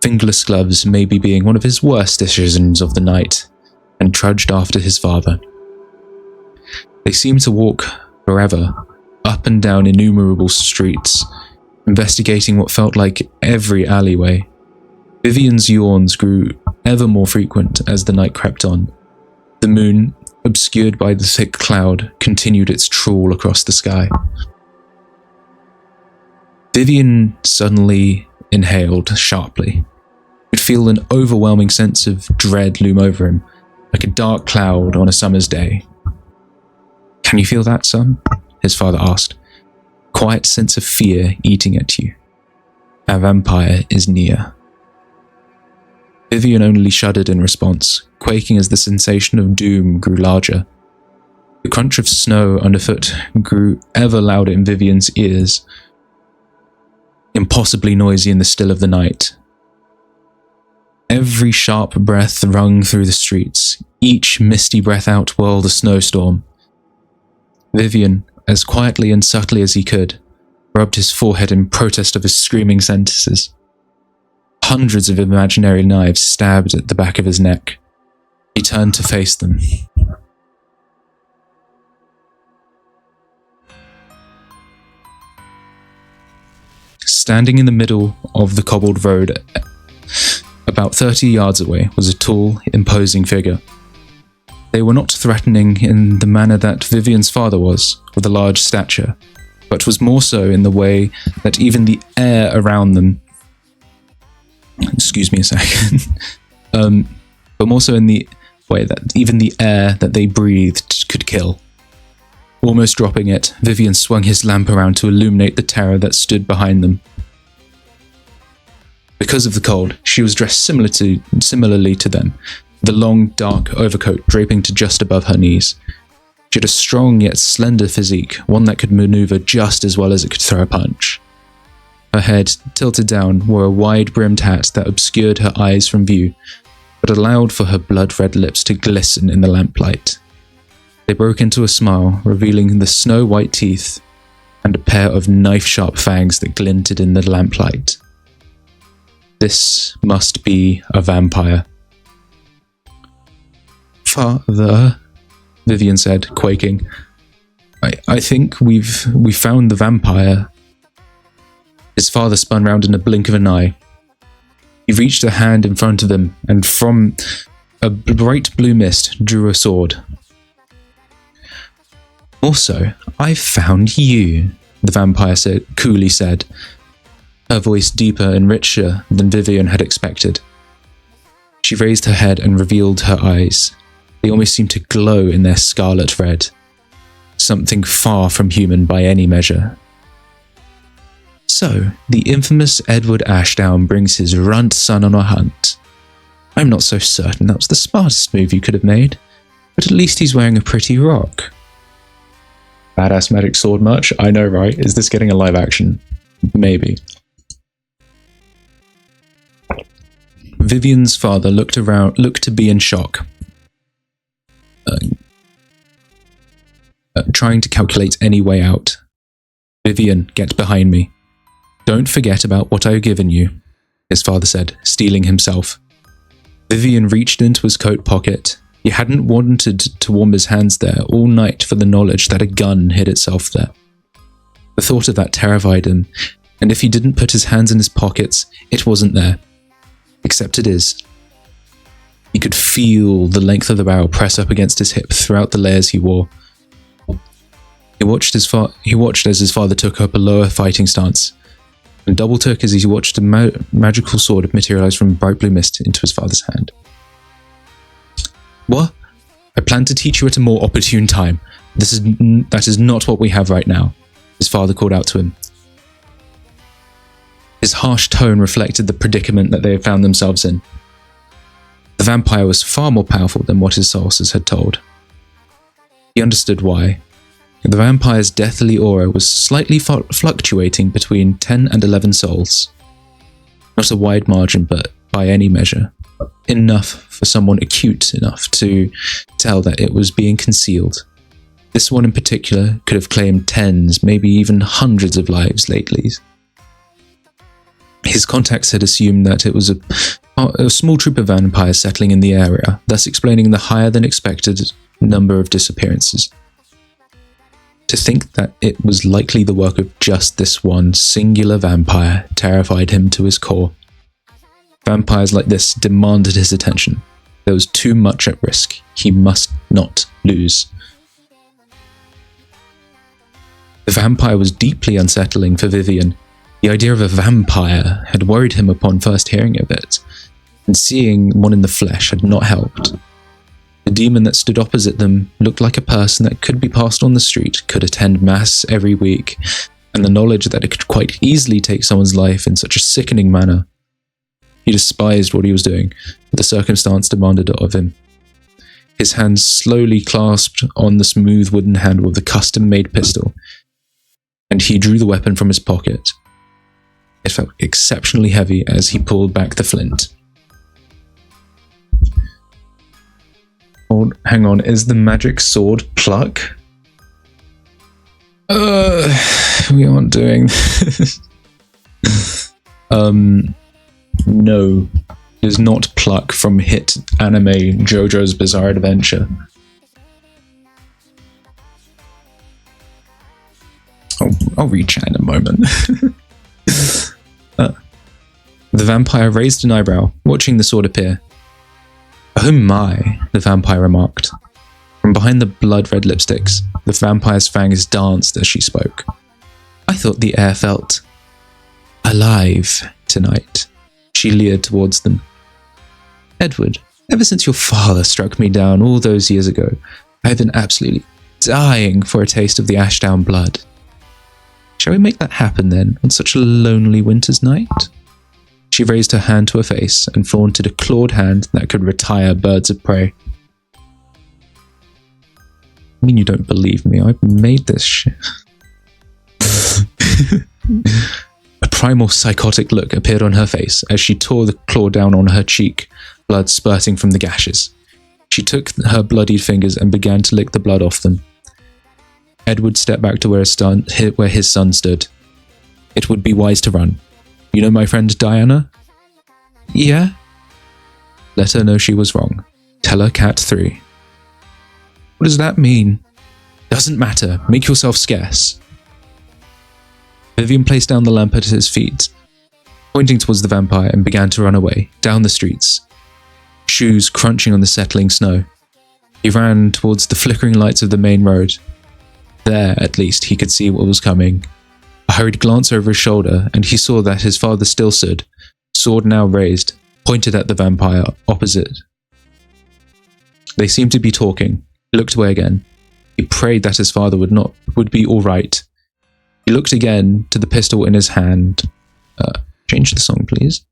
Fingerless gloves maybe being one of his worst decisions of the night, and trudged after his father. They seemed to walk forever, up and down innumerable streets, investigating what felt like every alleyway. Vivian's yawns grew ever more frequent as the night crept on. The moon, obscured by the thick cloud, continued its trawl across the sky. Vivian suddenly inhaled sharply. He could feel an overwhelming sense of dread loom over him, like a dark cloud on a summer's day. Can you feel that, son? His father asked. Quiet sense of fear eating at you. Our vampire is near. Vivian only shuddered in response, quaking as the sensation of doom grew larger. The crunch of snow underfoot grew ever louder in Vivian's ears, impossibly noisy in the still of the night. Every sharp breath rung through the streets, each misty breath outwhirled a snowstorm. Vivian, as quietly and subtly as he could, rubbed his forehead in protest of his screaming sentences. Hundreds of imaginary knives stabbed at the back of his neck. He turned to face them. Standing in the middle of the cobbled road, about 30 yards away, was a tall, imposing figure. They were not threatening in the manner that Vivian's father was, with a large stature, but was more so in the way that even the air around them... Excuse me a second. But more so in the way that even the air that they breathed could kill. Almost dropping it, Vivian swung his lamp around to illuminate the terror that stood behind them. Because of the cold, she was dressed similarly to them, the long, dark overcoat draping to just above her knees. She had a strong yet slender physique, one that could maneuver just as well as it could throw a punch. Her head, tilted down, wore a wide-brimmed hat that obscured her eyes from view, but allowed for her blood-red lips to glisten in the lamplight. They broke into a smile, revealing the snow-white teeth. and a pair of knife-sharp fangs that glinted in the lamplight. This must be a vampire. "Father," Vivian said, quaking. I think we've found the vampire." His father spun round in a blink of an eye. He reached a hand in front of him, and from a bright blue mist drew a sword. "Also, I found you," the vampire coolly said, her voice deeper and richer than Vivian had expected. She raised her head and revealed her eyes. They almost seemed to glow in their scarlet red. Something far from human by any measure. "So, the infamous Edward Ashdown brings his runt son on a hunt. I'm not so certain that was the smartest move you could have made, but at least he's wearing a pretty rock." Badass magic sword much? I know, right? Is this getting a live action? Maybe. Vivian's father looked to be in shock. Trying to calculate any way out. "Vivian, get behind me. Don't forget about what I've given you," his father said, steeling himself. Vivian reached into his coat pocket. He hadn't wanted to warm his hands there all night for the knowledge that a gun hid itself there. The thought of that terrified him, and if he didn't put his hands in his pockets, it wasn't there. Except it is. He could feel the length of the barrel press up against his hip throughout the layers he wore. He watched as his father took up a lower fighting stance, and double took as he watched a magical sword materialize from bright blue mist into his father's hand. "What? I plan to teach you at a more opportune time. That is not what we have right now," his father called out to him. His harsh tone reflected the predicament that they had found themselves in. The vampire was far more powerful than what his sources had told. He understood why. The vampire's deathly aura was slightly fluctuating between 10 and 11 souls. Not a wide margin, but by any measure. Enough for someone acute enough to tell that it was being concealed. This one in particular could have claimed tens, maybe even hundreds of lives lately. His contacts had assumed that it was a small troop of vampires settling in the area, thus explaining the higher than expected number of disappearances. To think that it was likely the work of just this one singular vampire terrified him to his core. Vampires like this demanded his attention. There was too much at risk. He must not lose. The vampire was deeply unsettling for Vivian. The idea of a vampire had worried him upon first hearing of it, and seeing one in the flesh had not helped. The demon that stood opposite them looked like a person that could be passed on the street, could attend mass every week, and the knowledge that it could quite easily take someone's life in such a sickening manner. He despised what he was doing, but the circumstance demanded it of him. His hands slowly clasped on the smooth wooden handle of the custom-made pistol, and he drew the weapon from his pocket. It felt exceptionally heavy as he pulled back the flint. Hang on, is the magic sword pluck? We aren't doing this. No, it is not pluck from hit anime JoJo's Bizarre Adventure. I'll read chat in a moment. The vampire raised an eyebrow, watching the sword appear. "Oh my," the vampire remarked. From behind the blood-red lipsticks, the vampire's fangs danced as she spoke. "I thought the air felt alive tonight." She leered towards them. "Edward, ever since your father struck me down all those years ago, I have been absolutely dying for a taste of the Ashdown blood. Shall we make that happen then, on such a lonely winter's night?" She raised her hand to her face and flaunted a clawed hand that could retire birds of prey. "I mean, you don't believe me, I made this shit." A primal psychotic look appeared on her face as she tore the claw down on her cheek, blood spurting from the gashes. She took her bloodied fingers and began to lick the blood off them. Edward stepped back to where his son stood. It would be wise to run. You know my friend Diana? Yeah? Let her know she was wrong. Tell her Cat 3. What does that mean? Doesn't matter. Make yourself scarce. Vivian placed down the lamp at his feet, pointing towards the vampire, and began to run away, down the streets, shoes crunching on the settling snow. He ran towards the flickering lights of the main road. There, at least, he could see what was coming. A hurried glance over his shoulder, and he saw that his father still stood, sword now raised, pointed at the vampire opposite. They seemed to be talking. He looked away again. He prayed that his father would be all right. He looked again to the pistol in his hand. Change the song, please.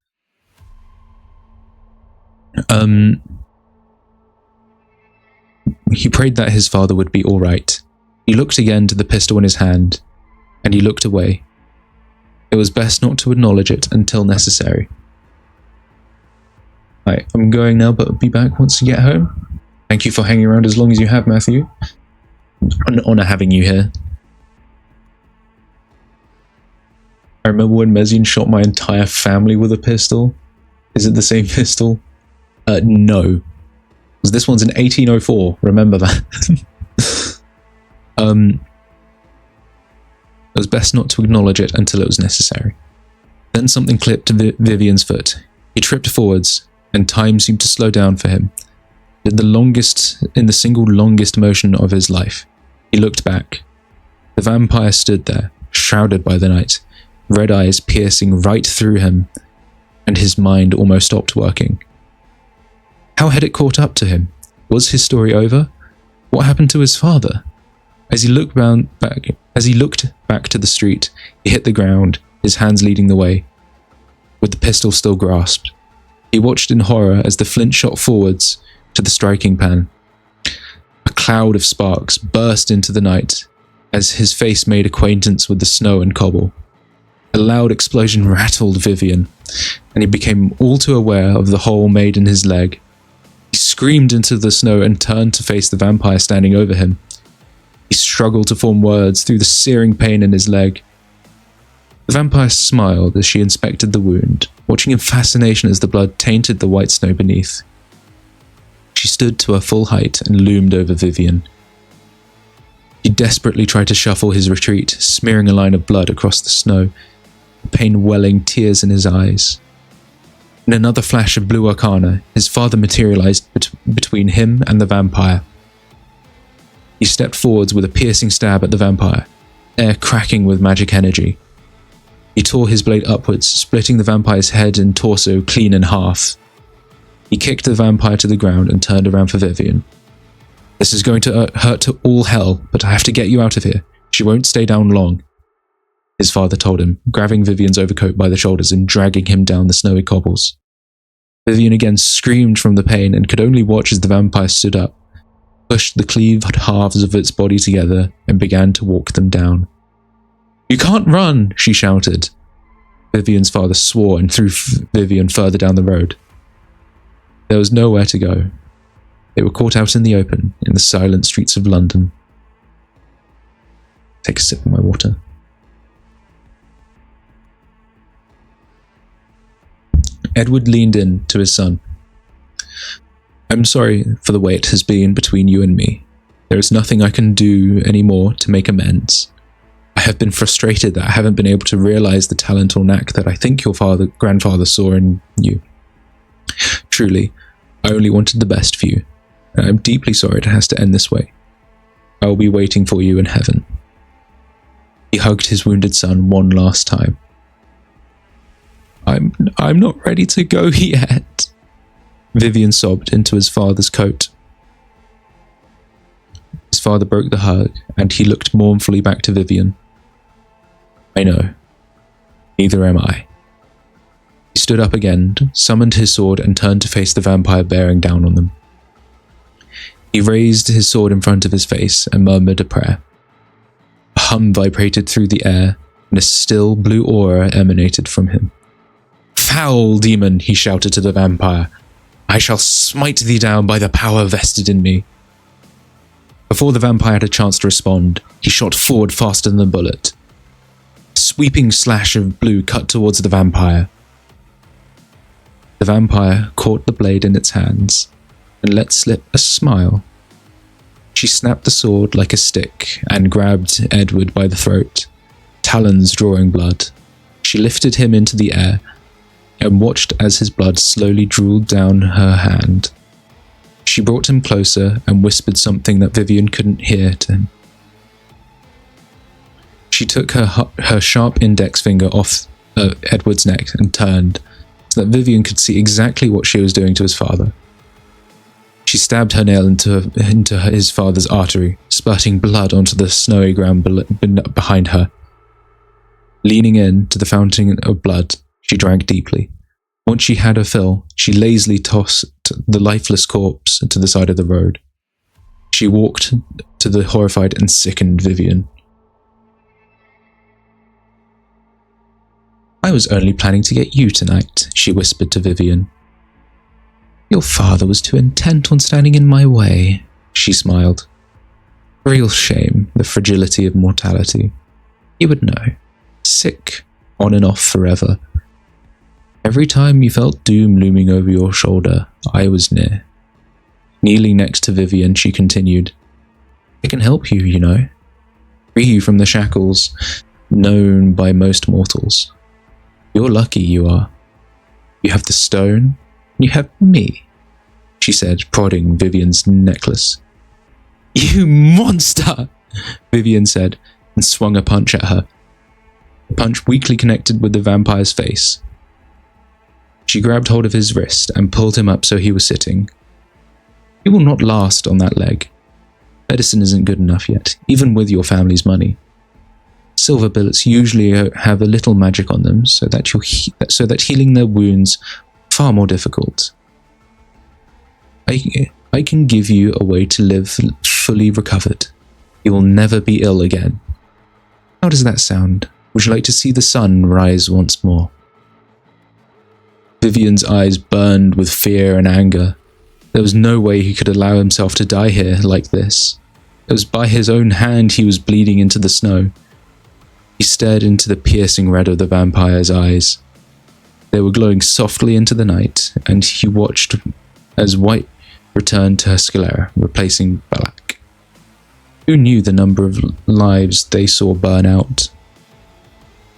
He prayed that his father would be all right. He looked again to the pistol in his hand, and he looked away. It was best not to acknowledge it until necessary. Right, I'm going now, but I'll be back once you get home. Thank you for hanging around as long as you have, Matthew. An honor having you here. I remember when Mesian shot my entire family with a pistol. Is it the same pistol? No. Because this one's in 1804, remember that. It was best not to acknowledge it until it was necessary. Then something clipped Vivian's foot. He tripped forwards, and time seemed to slow down for him. In the single longest motion of his life. He looked back. The vampire stood there, shrouded by the night, red eyes piercing right through him, and his mind almost stopped working. How had it caught up to him? Was his story over? What happened to his father? As he looked back to the street, he hit the ground, his hands leading the way, with the pistol still grasped. He watched in horror as the flint shot forwards to the striking pan. A cloud of sparks burst into the night as his face made acquaintance with the snow and cobble. A loud explosion rattled Vivian, and he became all too aware of the hole made in his leg. He screamed into the snow and turned to face the vampire standing over him. He struggled to form words through the searing pain in his leg. The vampire smiled as she inspected the wound, watching in fascination as the blood tainted the white snow beneath. She stood to her full height and loomed over Vivian. He desperately tried to shuffle his retreat, smearing a line of blood across the snow, pain welling tears in his eyes. In another flash of blue arcana, his father materialized between him and the vampire. He stepped forwards with a piercing stab at the vampire, air cracking with magic energy. He tore his blade upwards, splitting the vampire's head and torso clean in half. He kicked the vampire to the ground and turned around for Vivian. This is going to hurt to all hell, but I have to get you out of here. She won't stay down long, his father told him, grabbing Vivian's overcoat by the shoulders and dragging him down the snowy cobbles. Vivian again screamed from the pain and could only watch as the vampire stood up, pushed the cleaved halves of its body together, and began to walk them down. You can't run, she shouted. Vivian's father swore and threw Vivian further down the road. There was nowhere to go. They were caught out in the open, in the silent streets of London. Take a sip of my water. Edward leaned in to his son. I'm sorry for the way it has been between you and me. There is nothing I can do anymore to make amends. I have been frustrated that I haven't been able to realize the talent or knack that I think your grandfather saw in you. Truly, I only wanted the best for you, and I'm deeply sorry it has to end this way. I will be waiting for you in heaven. He hugged his wounded son one last time. I'm not ready to go yet, Vivian sobbed into his father's coat. His father broke the hug, and he looked mournfully back to Vivian. I know. Neither am I. He stood up again, summoned his sword, and turned to face the vampire bearing down on them. He raised his sword in front of his face and murmured a prayer. A hum vibrated through the air, and a still blue aura emanated from him. Foul demon, he shouted to the vampire. I shall smite thee down by the power vested in me. Before the vampire had a chance to respond, he shot forward faster than the bullet. A sweeping slash of blue cut towards the vampire. The vampire caught the blade in its hands and let slip a smile. She snapped the sword like a stick and grabbed Edward by the throat, talons drawing blood. She lifted him into the air and watched as his blood slowly drooled down her hand. She brought him closer and whispered something that Vivian couldn't hear to him. She took her sharp index finger off Edward's neck and turned so that Vivian could see exactly what she was doing to his father. She stabbed her nail into his father's artery, spurting blood onto the snowy ground behind her. Leaning in to the fountain of blood, she drank deeply. Once she had her fill, she lazily tossed the lifeless corpse to the side of the road. She walked to the horrified and sickened Vivian. "I was only planning to get you tonight," she whispered to Vivian. "Your father was too intent on standing in my way," she smiled. "Real shame, the fragility of mortality. You would know. Sick, on and off forever. Every time you felt doom looming over your shoulder, I was near." Kneeling next to Vivian, she continued, "I can help you, you know. Free you from the shackles known by most mortals. You're lucky, you are. You have the stone, and you have me," she said, prodding Vivian's necklace. "You monster!" Vivian said, and swung a punch at her. The punch weakly connected with the vampire's face. She grabbed hold of his wrist and pulled him up so he was sitting. "You will not last on that leg. Medicine isn't good enough yet, even with your family's money. Silver bullets usually have a little magic on them, so that healing their wounds is far more difficult. I can give you a way to live fully recovered. You will never be ill again. How does that sound? Would you like to see the sun rise once more?" Vivian's eyes burned with fear and anger. There was no way he could allow himself to die here like this. It was by his own hand he was bleeding into the snow. He stared into the piercing red of the vampire's eyes. They were glowing softly into the night, and he watched as white returned to her sclera, replacing black. Who knew the number of lives they saw burn out?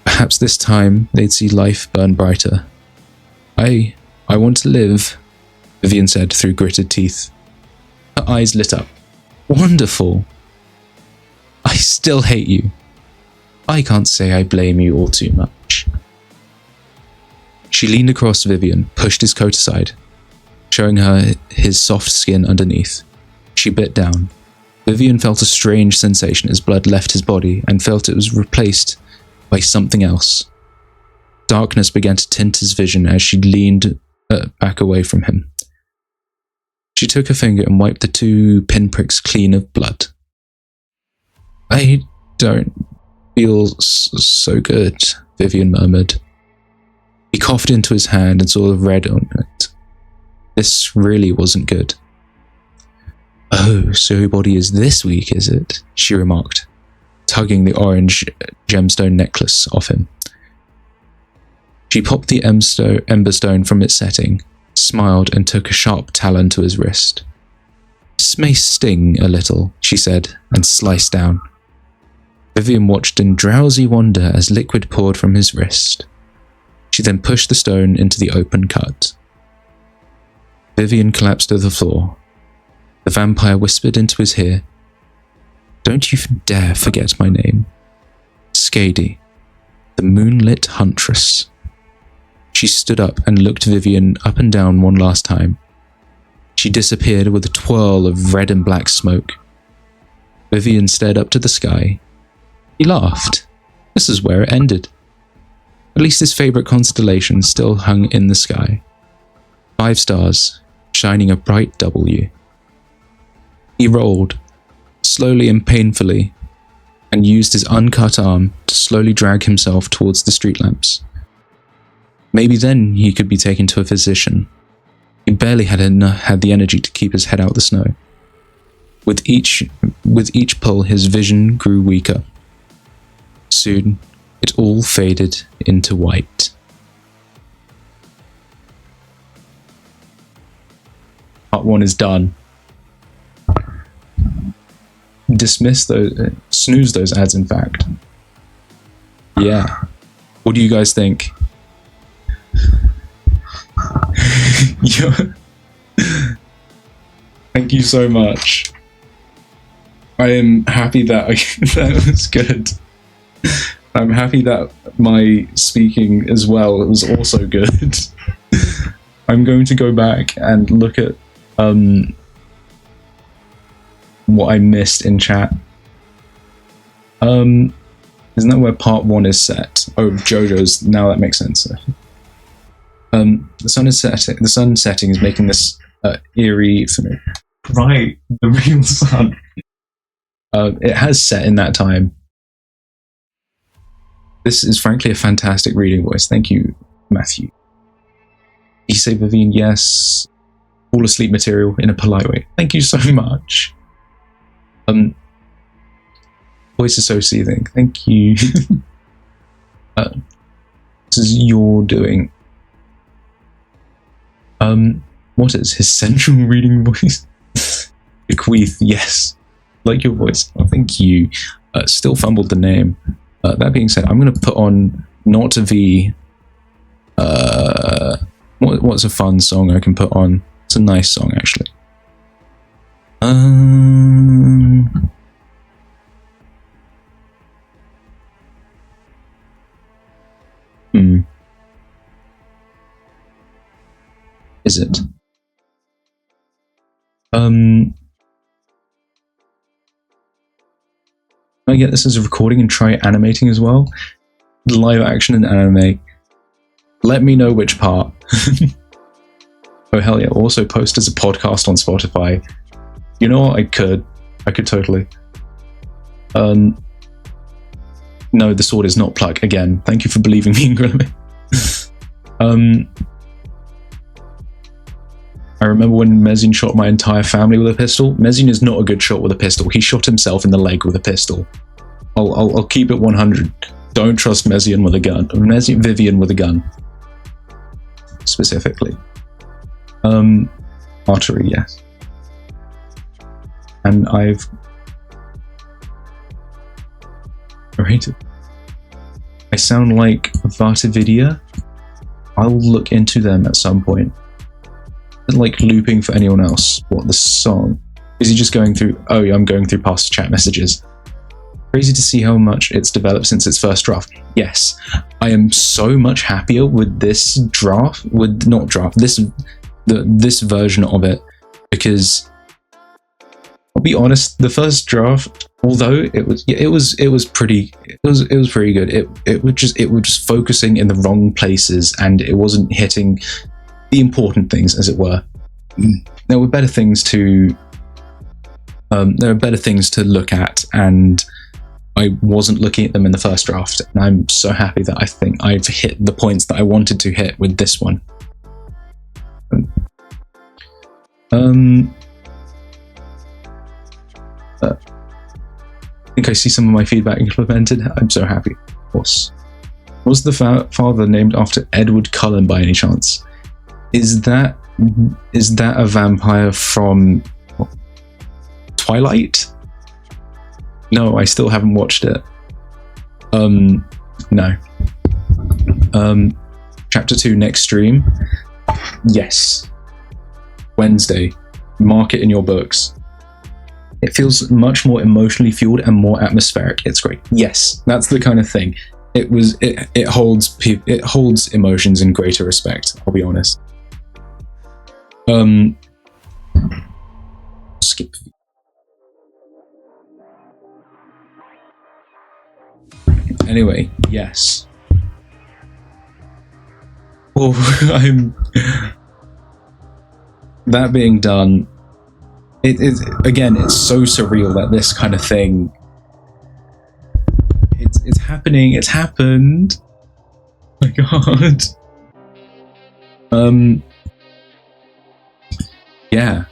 Perhaps this time they'd see life burn brighter. I want to live," Vivian said through gritted teeth. Her eyes lit up. "Wonderful. I still hate you. I can't say I blame you all too much." She leaned across Vivian, pushed his coat aside, showing her his soft skin underneath. She bit down. Vivian felt a strange sensation as blood left his body and felt it was replaced by something else. Darkness began to tint his vision as she leaned back away from him. She took her finger and wiped the 2 pinpricks clean of blood. "I don't feel so good," Vivian murmured. He coughed into his hand and saw the red on it. This really wasn't good. "Oh, so your body is this weak, is it?" she remarked, tugging the orange gemstone necklace off him. She popped the ember stone from its setting, smiled, and took a sharp talon to his wrist. "This may sting a little," she said, and sliced down. Vivian watched in drowsy wonder as liquid poured from his wrist. She then pushed the stone into the open cut. Vivian collapsed to the floor. The vampire whispered into his ear, "Don't you dare forget my name. Skady, the moonlit huntress." She stood up and looked Vivian up and down one last time. She disappeared with a twirl of red and black smoke. Vivian stared up to the sky. He laughed. This is where it ended. At least his favourite constellation still hung in the sky. 5 stars, shining a bright W. He rolled, slowly and painfully, and used his uncut arm to slowly drag himself towards the street lamps. Maybe then he could be taken to a physician. He barely had the energy to keep his head out of the snow. With each pull, his vision grew weaker. Soon, it all faded into white. Part 1 is done. Dismiss those, snooze those ads, in fact. Yeah. What do you guys think? Thank you so much. I am happy that that was good. I'm happy that my speaking as well was also good. I'm going to go back and look at what I missed in chat. Isn't that where part 1 is set? Oh, JoJo's. Now that makes sense. The sun is setting. The sun setting is making this eerie. Right, the real sun. It has set in that time. This is frankly a fantastic reading voice. Thank you, Matthew. You say Vivian, yes. Fall asleep material in a polite way. Thank you so much. Voice is so soothing. Thank you. This is your doing. What is his central reading voice? Bequeath, yes. Like your voice. Oh, thank you. Still fumbled the name. That being said, I'm going to put on Not V. What's a fun song I can put on? It's a nice song, actually. Is it? I get this as a recording and try animating as well. Live action and anime. Let me know which part. Oh hell yeah! Also post as a podcast on Spotify. You know what? I could totally. No, the sword is not pluck. Again, thank you for believing me, Grimmy. I remember when Mesian shot my entire family with a pistol. Mesian is not a good shot with a pistol. He shot himself in the leg with a pistol. I'll keep it 100. Don't trust Mesian with a gun. Vivian with a gun. Specifically. Artery, yes. And I've rated. I sound like Vatividia. I'll look into them at some point. Like looping for anyone else. What, the song? Is he just going through? Oh yeah, I'm going through past chat messages. Crazy to see how much it's developed since its first draft. Yes, I am so much happier with this draft, this version of it, because I'll be honest, the first draft, although it was pretty good. It was just focusing in the wrong places, and it wasn't hitting the important things, as it were. There were better things to look at, and I wasn't looking at them in the first draft, and I'm so happy that I think I've hit the points that I wanted to hit with this one. I think I see some of my feedback implemented. I'm so happy, of course. Was the father named after Edward Cullen by any chance? Is that a vampire from Twilight? No, I still haven't watched it. No. Chapter 2 next stream. Yes. Wednesday. Mark it in your books. It feels much more emotionally fueled and more atmospheric. It's great. Yes, that's the kind of thing. It holds emotions in greater respect, I'll be honest. Skip. Anyway, yes. Oh, that being done, again, it's so surreal that this kind of thing, it's happening. It's happened. Oh my god. Yeah.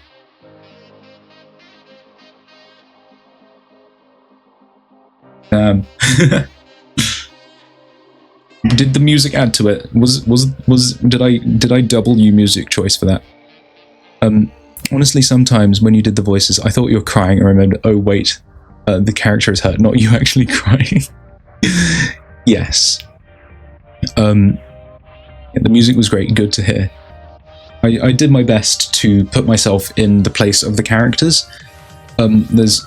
Did the music add to it? Did I double you music choice for that? Honestly, sometimes when you did the voices, I thought you were crying. I remembered, oh wait, the character is hurt, not you actually crying. Yes. The music was great, good to hear. I did my best to put myself in the place of the characters. There's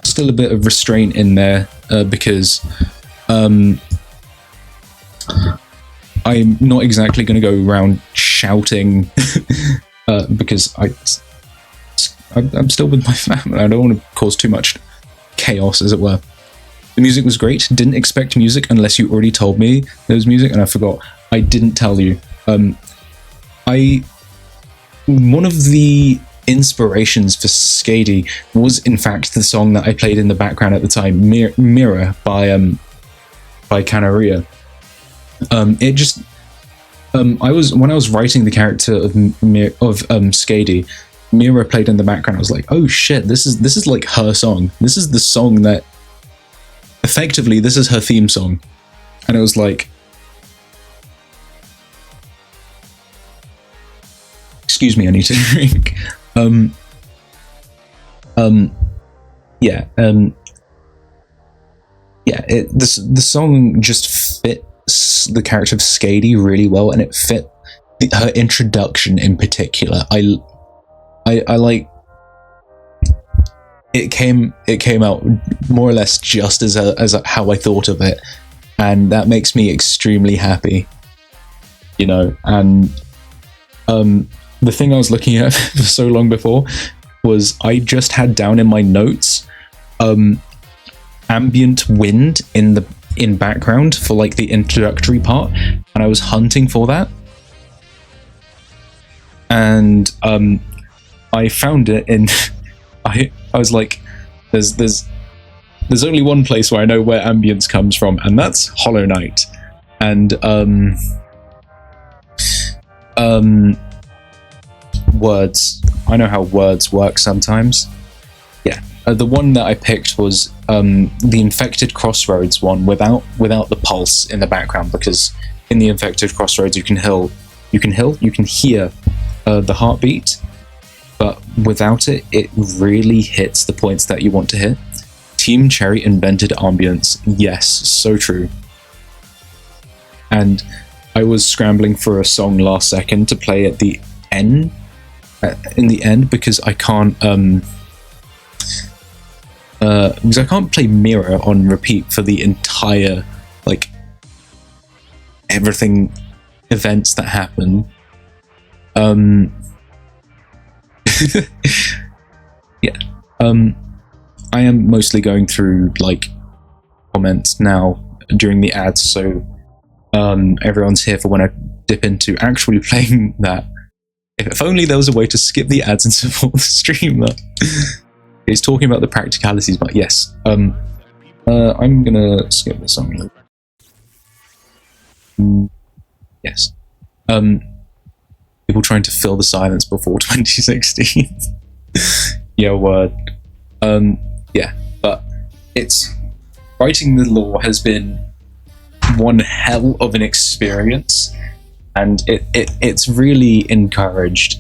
still a bit of restraint in there because I'm not exactly going to go around shouting because I'm still with my family. I don't want to cause too much chaos, as it were. The music was great. Didn't expect music unless you already told me there was music, and I forgot. I didn't tell you. One of the inspirations for Skady was, in fact, the song that I played in the background at the time, Mirror by Canaria. It just when I was writing the character of Skady, Mira played in the background. I was like, oh shit, this is like her song. This is the song that effectively this is her theme song. And it was like, excuse me, I need to drink. The song just fits the character of Skady really well, and it fit her introduction in particular. I like it came out more or less just as how I thought of it, and that makes me extremely happy, you know. And the thing I was looking at for so long before was I just had down in my notes ambient wind in background for like the introductory part, and I was hunting for that, and I found it in I was like, there's only one place where I know where ambience comes from, and that's Hollow Knight. And words, I know how words work sometimes. Yeah, the one that I picked was the Infected Crossroads one without the pulse in the background, because in the Infected Crossroads you can hear the heartbeat, but without it, it really hits the points that you want to hit. Team Cherry invented ambience. Yes, so true. And I was scrambling for a song last second to play at the end, because I can't play Mirror on repeat for the entire, like, everything events that happen. Yeah. I am mostly going through like comments now during the ads, so everyone's here for when I dip into actually playing that. If only there was a way to skip the ads and support the streamer. It's talking about the practicalities, but yes. I'm gonna skip this song. Yes. People trying to fill the silence before 2016. Yeah, word. Yeah, but writing the lore has been one hell of an experience, and it's really encouraged.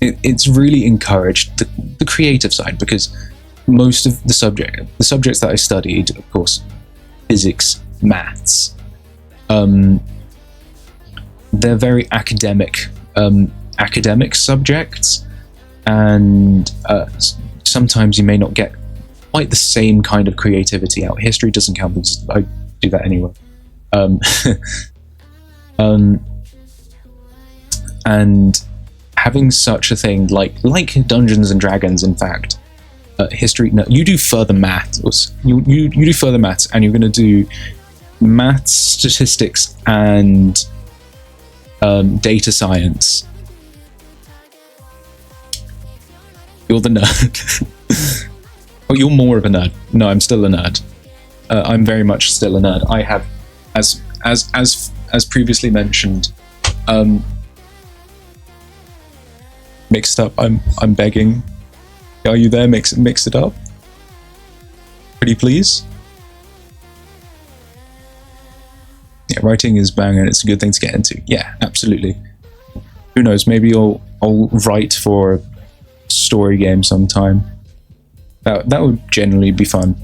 It's really encouraged the creative side, because most of the subjects that I studied, of course, physics, maths, they're very academic subjects, and sometimes you may not get quite the same kind of creativity out. History doesn't count because I do that anyway. And having such a thing like Dungeons and Dragons, in fact, history. No, you do further maths. You do further maths, and you're going to do maths, statistics, and data science. You're the nerd. Oh, you're more of a nerd. No, I'm still a nerd. I'm very much still a nerd. I have, as previously mentioned, mixed up. I'm begging. Are you there? Mix it up. Pretty please? Yeah, writing is bang and it's a good thing to get into. Yeah, absolutely. Who knows, maybe I'll write for a story game sometime. That would generally be fun.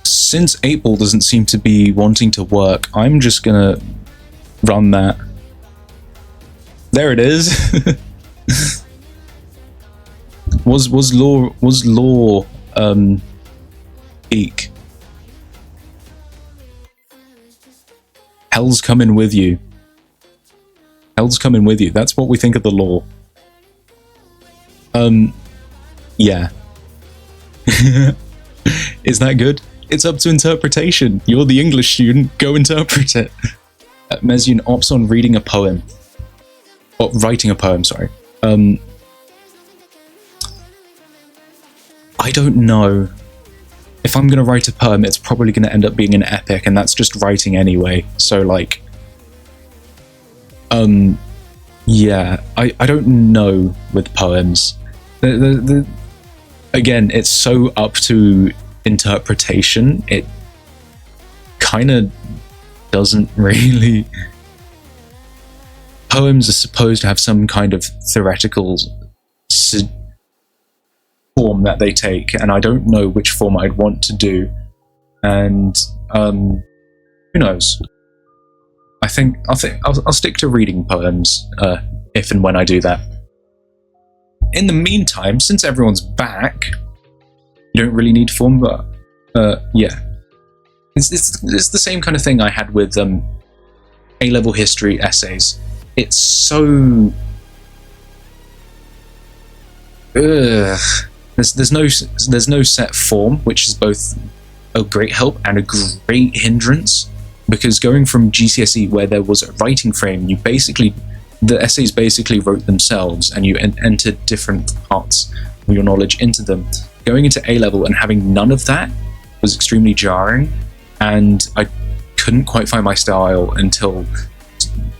Since 8-Ball doesn't seem to be wanting to work, I'm just gonna run that. There it is. was law peak. Hell's coming with you. Hell's coming with you. That's what we think of the law. Yeah. Is that good? It's up to interpretation. You're the English student. Go interpret it. Mesian opts on reading a poem. Or writing a poem, sorry. I don't know. If I'm going to write a poem, it's probably going to end up being an epic, and that's just writing anyway. So, like... yeah. I don't know with poems. Again, it's so up to interpretation. It kind of doesn't really... Poems are supposed to have some kind of theoretical form that they take, and I don't know which form I'd want to do. And who knows? I think I'll stick to reading poems if and when I do that. In the meantime, since everyone's back, you don't really need form, but yeah, it's the same kind of thing I had with A-level history essays. It's so there's no set form, which is both a great help and a great hindrance, because going from GCSE where there was a writing frame, the essays basically wrote themselves and you entered different parts of your knowledge into them. Going into A-level and having none of that was extremely jarring, and I couldn't quite find my style until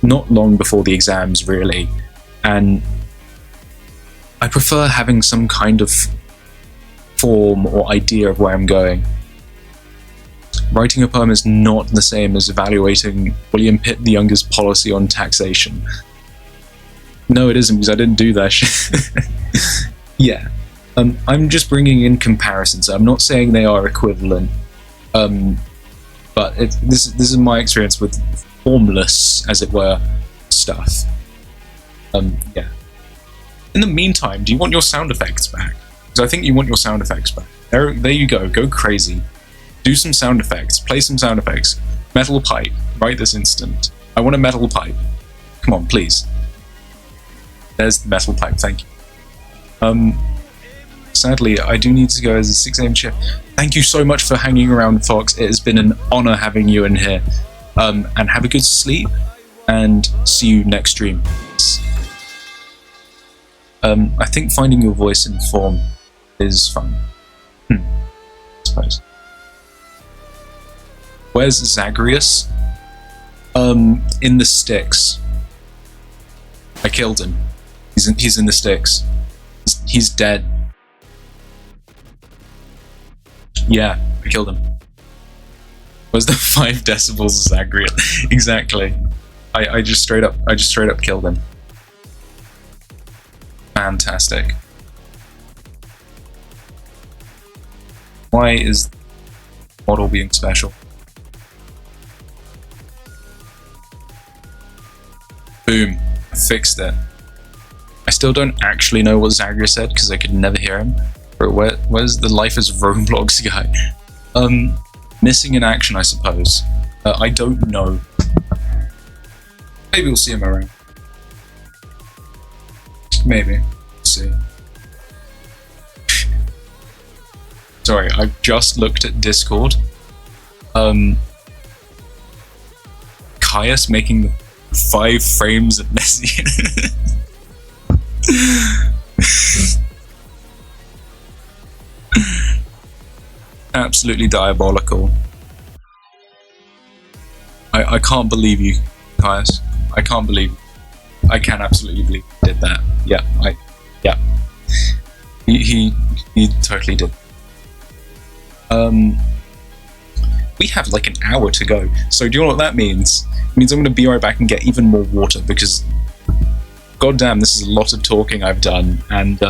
not long before the exams, really. And I prefer having some kind of form or idea of where I'm going. Writing a poem is not the same as evaluating William Pitt the Younger's policy on taxation. No, it isn't, because I didn't do that shit. Yeah. I'm just bringing in comparisons. I'm not saying they are equivalent, but this is my experience with formless, as it were, stuff. Yeah. In the meantime, do you want your sound effects back? Because I think you want your sound effects back. There you go. Go crazy. Do some sound effects. Play some sound effects. Metal pipe. Right this instant. I want a metal pipe. Come on, please. There's the metal pipe. Thank you. Sadly, I do need to go as a 6 AM shift. Thank you so much for hanging around, Fox. It has been an honor having you in here. And have a good sleep, and see you next stream. I think finding your voice in form is fun. I suppose. Where's Zagreus? In the sticks. I killed him. He's in the sticks. He's dead. Yeah, I killed him. Where's the 5 decibels Zagreus? Exactly. I just straight up killed him. Fantastic. Why is model being special? Boom. I fixed it. I still don't actually know what Zagreus said because I could never hear him. But where's the Life as Roblox guy? Missing in action, I suppose. I don't know. Maybe we'll see him around. Maybe. Let's see. Sorry, I just looked at Discord. Caius making 5 frames at Mesian. Absolutely diabolical. I can't believe you, Caius. I can't believe. I can absolutely believe you did that. Yeah, Yeah, he totally did. We have like an hour to go. So do you know what that means? It means I'm going to be right back and get even more water because, goddamn, this is a lot of talking I've done. And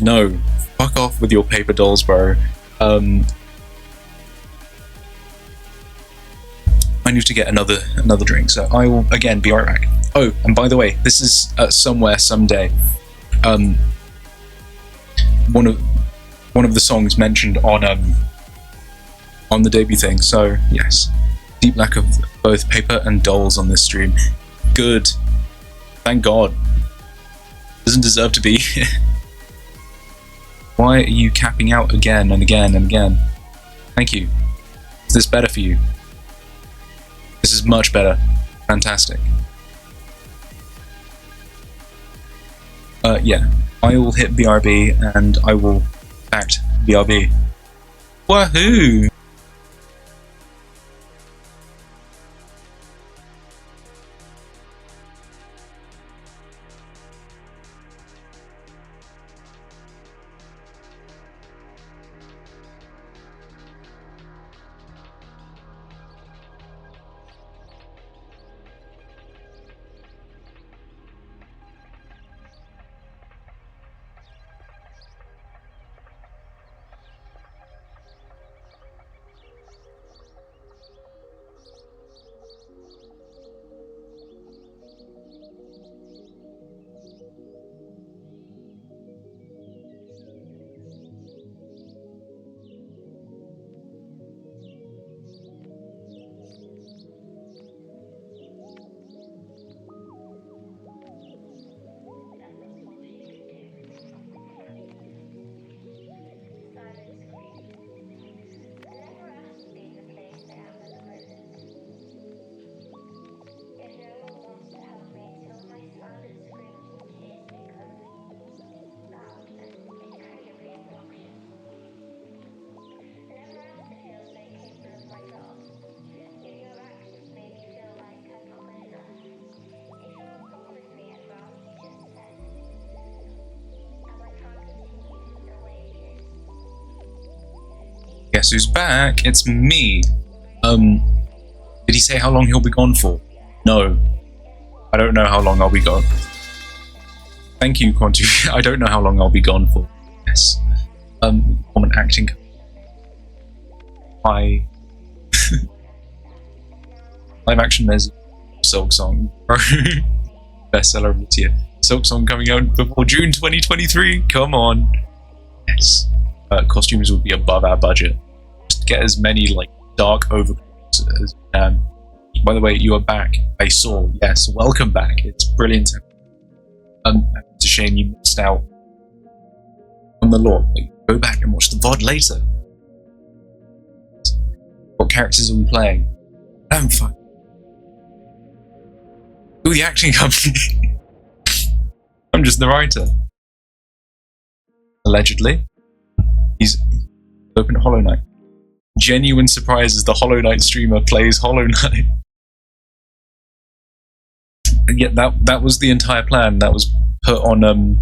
no, fuck off with your paper dolls, bro. I need to get another drink, so I will again be right back. Oh, and by the way, this is Somewhere Someday. One of the songs mentioned on the debut thing. So yes, deep lack of both paper and dolls on this stream. Good, thank God. Doesn't deserve to be. Why are you capping out again and again and again? Thank you. Is this better for you? This is much better. Fantastic. Yeah, I will hit BRB and I will act BRB. Wahoo! Guess who's back? It's me. Did he say how long he'll be gone for? No. I don't know how long I'll be gone. Thank you, Quantu. I don't know how long I'll be gone for. Yes. Common acting. Live action Mesian Silk Song. Bestseller of this year. Silk Song coming out before June 2023. Come on. Yes. Costumes would be above our budget. Just get as many like dark overcoats as we can. By the way, you are back. I saw. Yes, welcome back. It's brilliant. It's a shame you missed out on the lore. Like, go back and watch the VOD later. What characters are we playing? I'm fine. Who the action company? I'm just the writer. Allegedly. He's open Hollow Knight. Genuine surprise as the Hollow Knight streamer plays Hollow Knight. And yet that was the entire plan. That was put on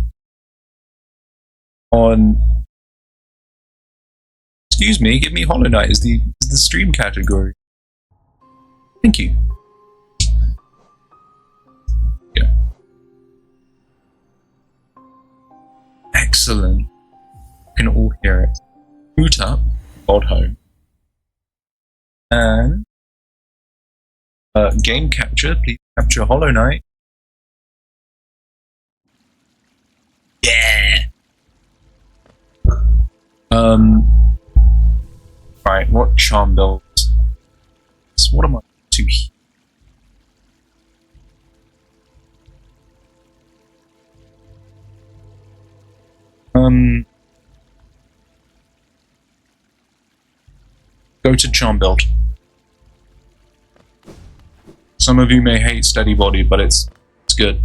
excuse me, give me Hollow Knight as the stream category. Thank you. Yeah. Excellent. You can all hear it. Boot up, God home. And game capture, please capture Hollow Knight. Yeah. Right, what charm builds? So what am I to here? Go to charm build. Some of you may hate steady body, but it's good.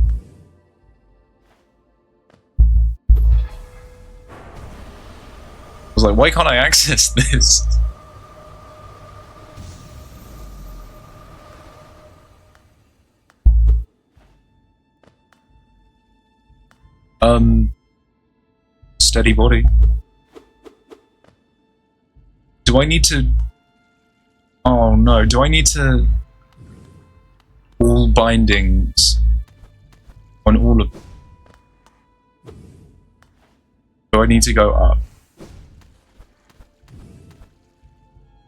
I was like, why can't I access this? Steady body. Do I need to... Oh no, do I need to... All bindings on all of them? Do I need to go up?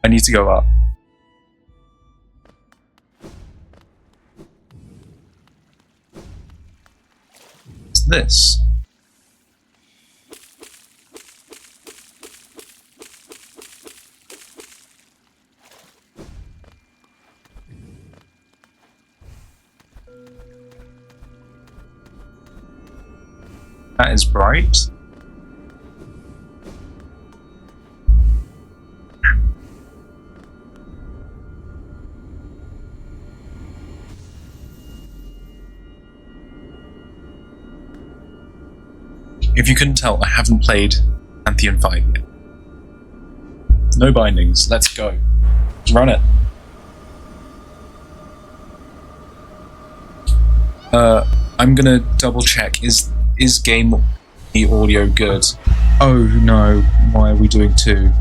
I need to go up. What's this? That is bright. If you couldn't tell, I haven't played Pantheon 5 yet. No bindings, let's go. Let's run it. I'm gonna double check, is game the audio good? Oh no, why are we doing 2?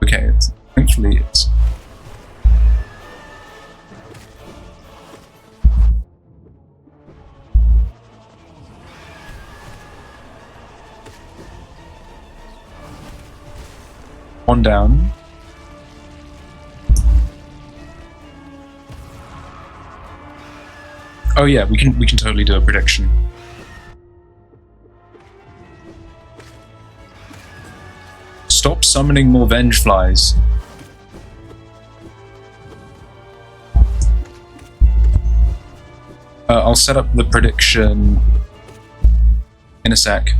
Okay, thankfully it's... One down. Oh yeah, we can totally do a prediction. Stop summoning more Vengeflies. I'll set up the prediction in a sec.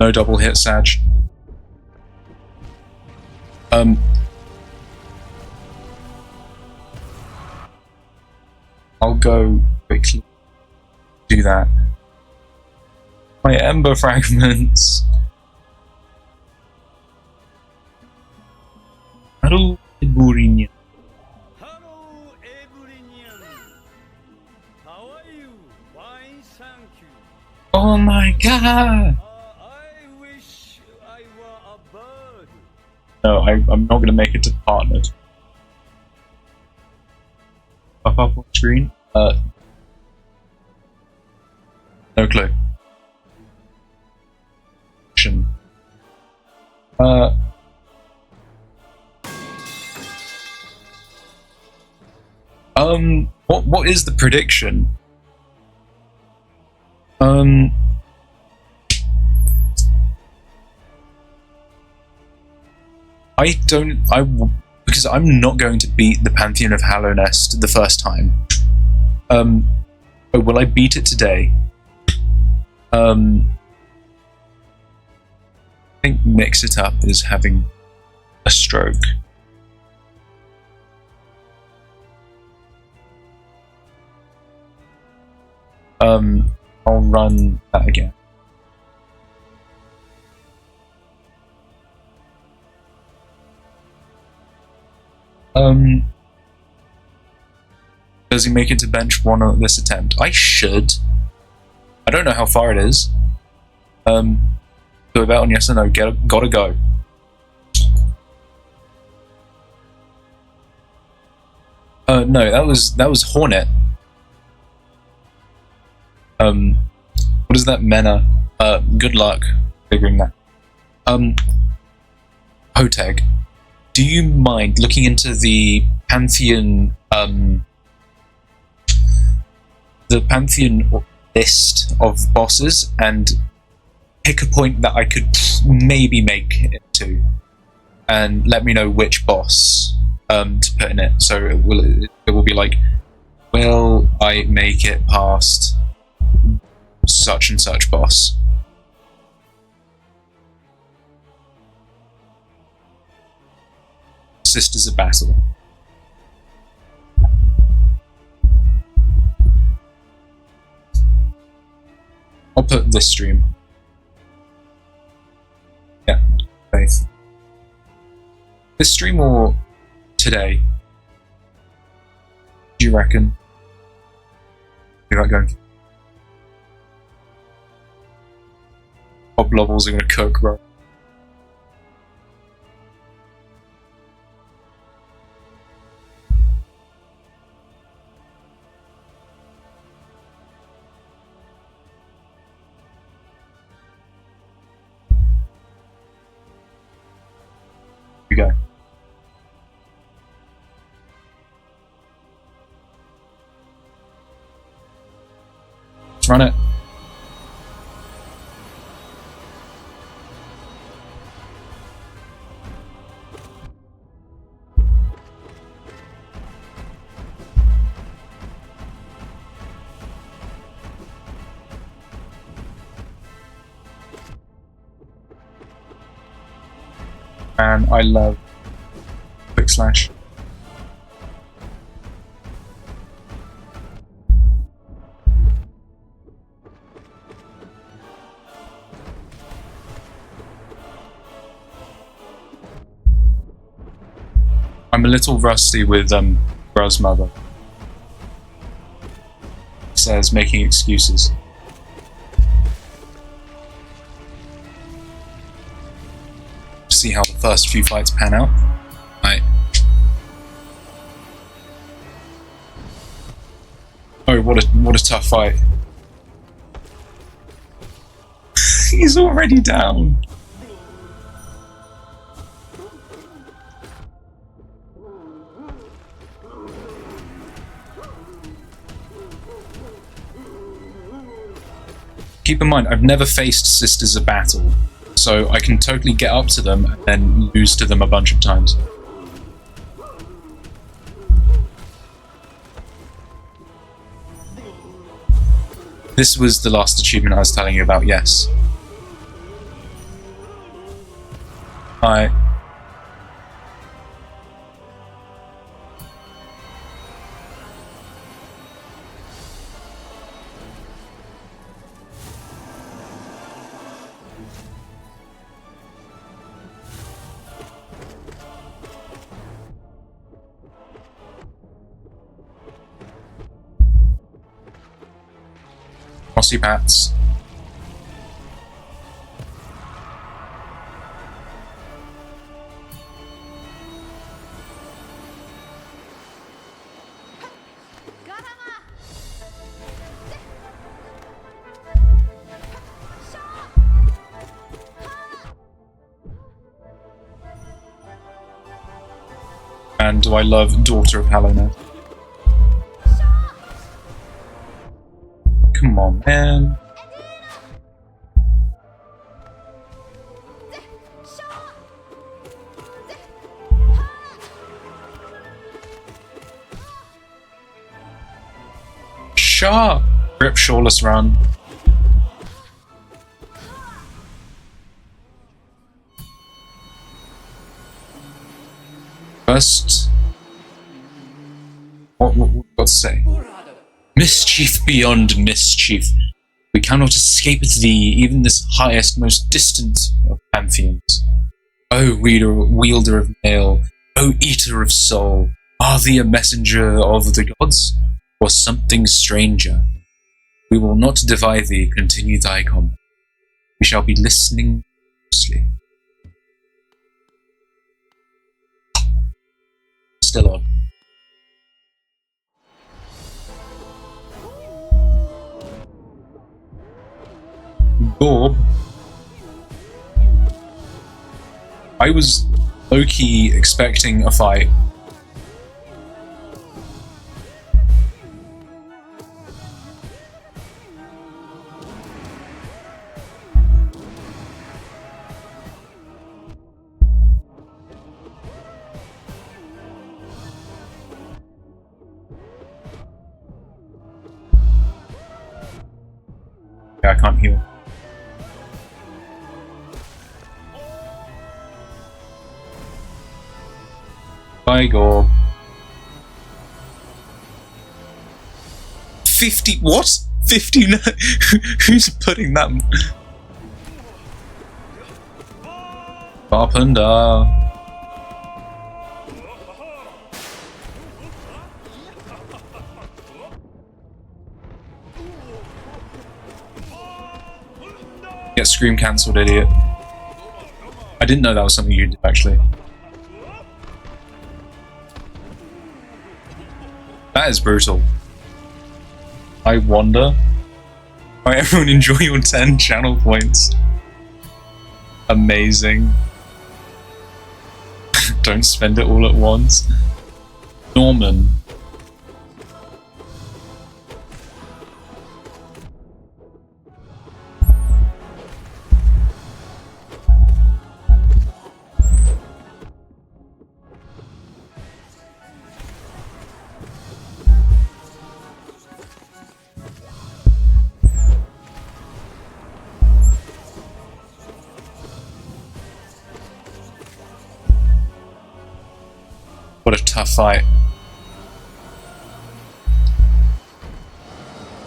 No double hit, Sag. I'll go quickly do that. My Ember Fragments. Hello, Eburinian. Hello, Eburinian. How are you? Fine, thank you. Oh my god! I wish I were a bird. No, I'm not going to make it to partnered. Up on screen? No clue. What is the prediction? Because I'm not going to beat the Pantheon of Hallownest the first time. Oh, will I beat it today? I think Mix It Up is having a stroke. I'll run that again. Does he make it to bench 1 on this attempt? I should. I don't know how far it is. Do a bet on yes or no. Gotta go. No, that was Hornet. What is that, Mena? Good luck figuring that. Hoteg, do you mind looking into the Pantheon, list of bosses and pick a point that I could maybe make it to, and let me know which boss to put in it. So it will be like, will I make it past such and such boss? Sisters of Battle. I'll put this stream. Yeah. Faith. This stream or today? Do you reckon? You're not going. Bob Lobbles are gonna cook, bro. We go. Let's run it. And I love Quick Slash. I'm a little rusty with Bruh's mother. Says making excuses. See how the first few fights pan out. Right. Oh, what a tough fight. He's already down. Keep in mind, I've never faced Sisters of Battle, so I can totally get up to them and then lose to them a bunch of times. This was the last achievement I was telling you about, yes. Hi. Mossy Pats. And do I love Daughter of Hallownest? Come on, man. Sharp! Rip Shawless Run. First... What to say? Mischief beyond mischief. We cannot escape thee, even this highest, most distant of pantheons. O wielder of mail, O eater of soul, are thee a messenger of the gods, or something stranger? We will not defy thee, continue thy combat. We shall be listening closely. Still on. Gorb. I was low-key expecting a fight. Yeah, I can't heal. Bye, Gorb. 50... What? 59? Who's putting that... Carpenter. Get Scream cancelled, idiot. I didn't know that was something you did, actually. That is brutal. I wonder. Alright, everyone enjoy your 10 channel points. Amazing. Don't spend it all at once. Norman. What a tough fight.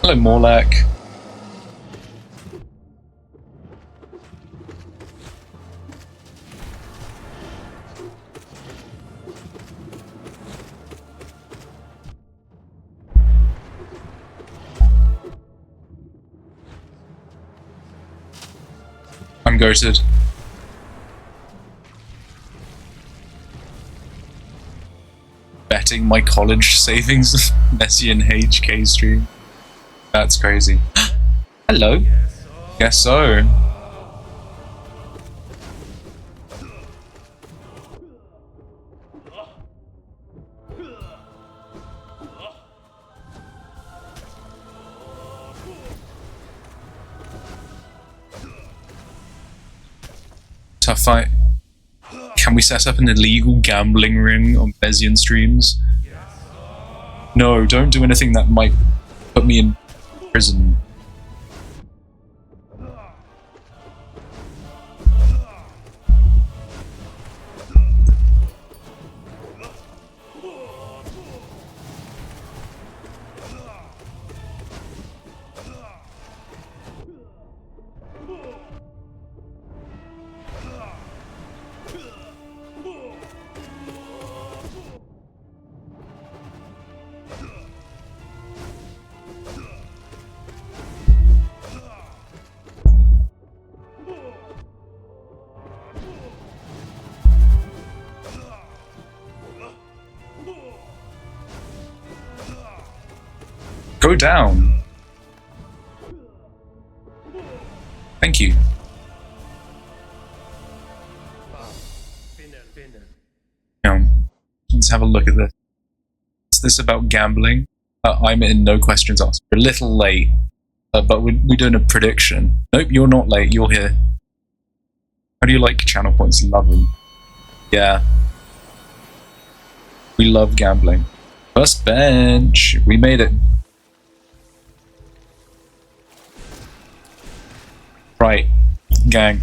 Hello, Morlach. I'm ghosted. Betting my college savings Mesian HK stream. That's crazy. Hello. Guess so. Tough fight. Can we set up an illegal gambling ring on Mesian streams? No, don't do anything that might put me in prison. Go down. Thank you. Now, let's have a look at this. Is this about gambling? I'm in no questions asked. We're a little late, but we're doing a prediction. Nope, you're not late. You're here. How do you like channel points? Love them. Yeah. We love gambling. First bench. We made it. Right, gang.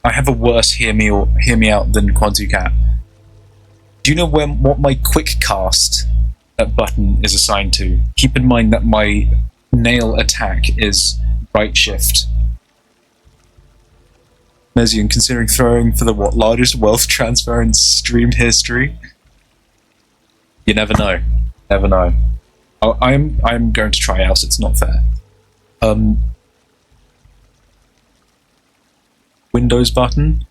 I have a worse hear me out than QuantuCat. Do you know what my quick cast button is assigned to? Keep in mind that my nail attack is right shift. Mesian, considering throwing for the largest wealth transfer in stream history? You never know. Never know. I'm going to try out. It's not fair. Windows button?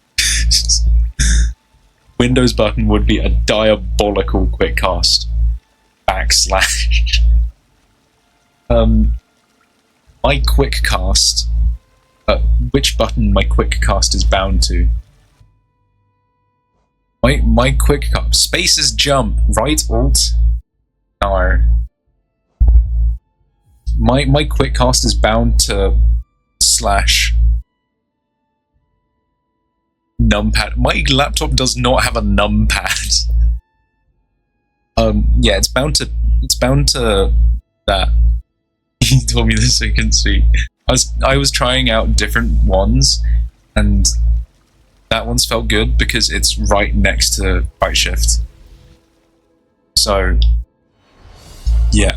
Windows button would be a diabolical quick cast. Backslash. My quick cast. Which button my quick cast is bound to? My quick cast. Space is jump. Right alt? No. My quick cast is bound to slash numpad. My laptop does not have a numpad. Yeah, it's bound to that. He told me this so you can see. I was trying out different ones, and that one's felt good because it's right next to right shift. So yeah.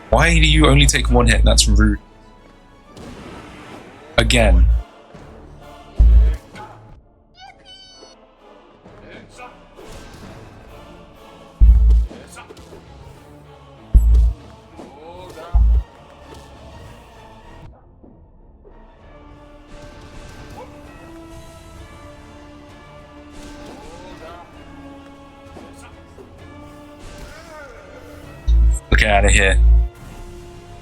Why do you only take one hit? That's rude. Again. Get out of here.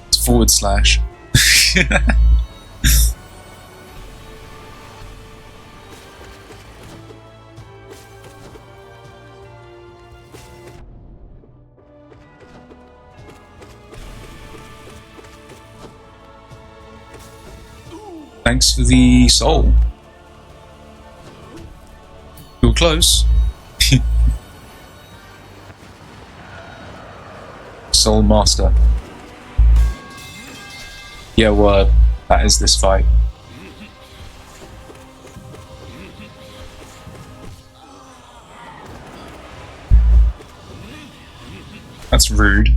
It's forward slash. Thanks for the soul. You're close. Soul Master. Yeah, word. That is this fight. That's rude.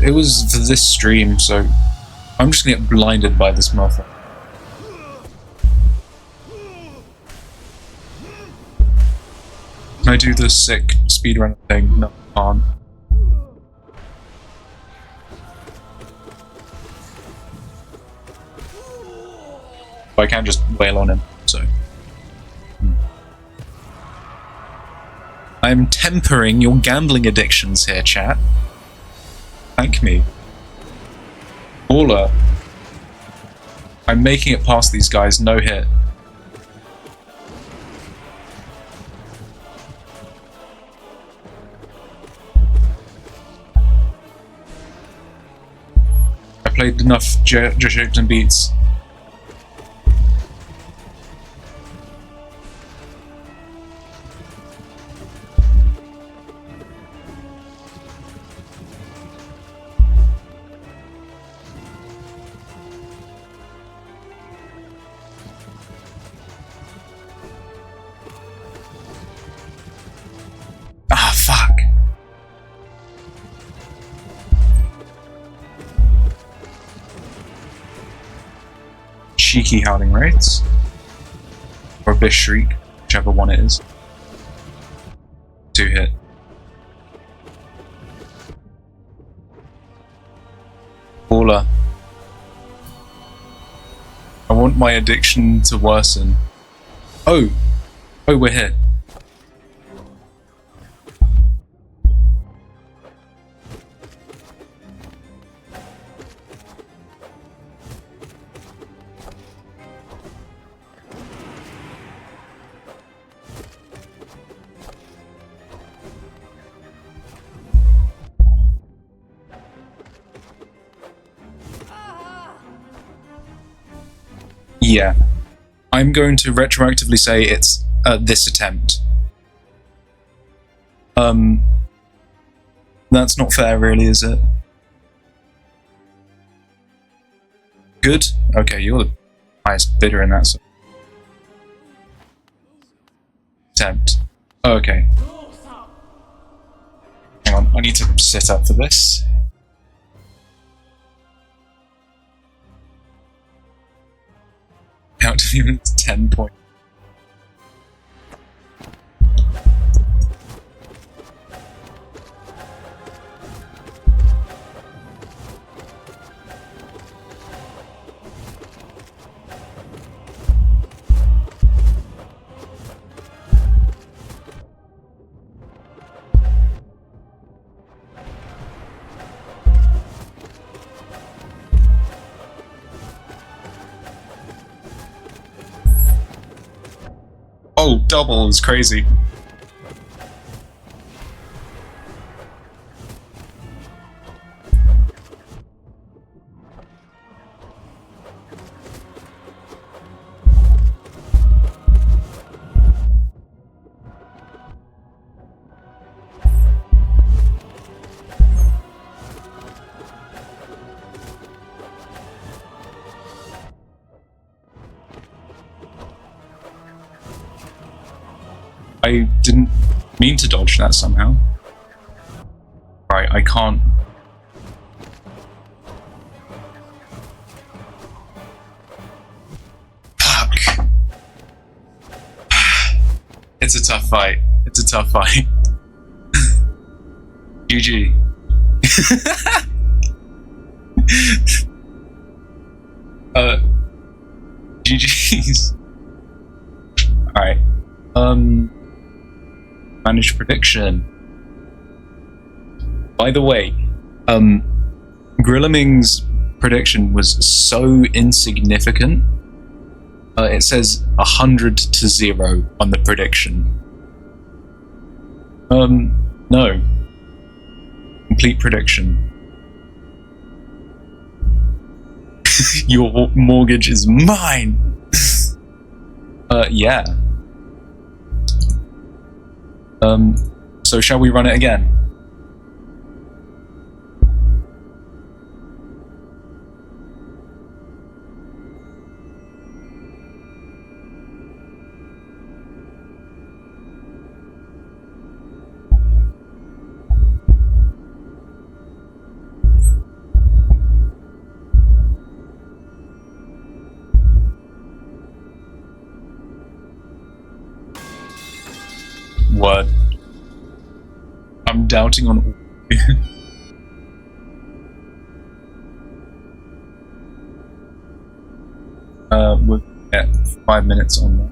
It was for this stream, so I'm just gonna get blinded by this motherfucker. Can I do the sick speedrun thing? No, I can't. But I can't just wail on him, so. I'm tempering your gambling addictions here, chat. Thank me. Baller. I'm making it past these guys, no hit. I played enough Josh Oakton beats. Cheeky Howling Wraiths. Or Abyss Shriek, whichever one it is. 2 hit. Baller. I want my addiction to worsen. Oh! Oh, we're here. Yeah. I'm going to retroactively say it's this attempt. That's not fair, really, is it? Good? Okay, you're the highest bidder in that. So. Attempt. Oh, okay. Hang on, I need to sit up for this. Count to even 10 points. Oh, double is crazy. I didn't mean to dodge that somehow. Right, I can't. Fuck. It's a tough fight. It's a tough fight. GG. GG's. Alright. Managed prediction. By the way, Grillaming's prediction was so insignificant. It says 100 to 0 on the prediction. No. Complete prediction. Your mortgage is mine! Yeah. So shall we run it again? What? I'm doubting on all. We'll get 5 minutes on that.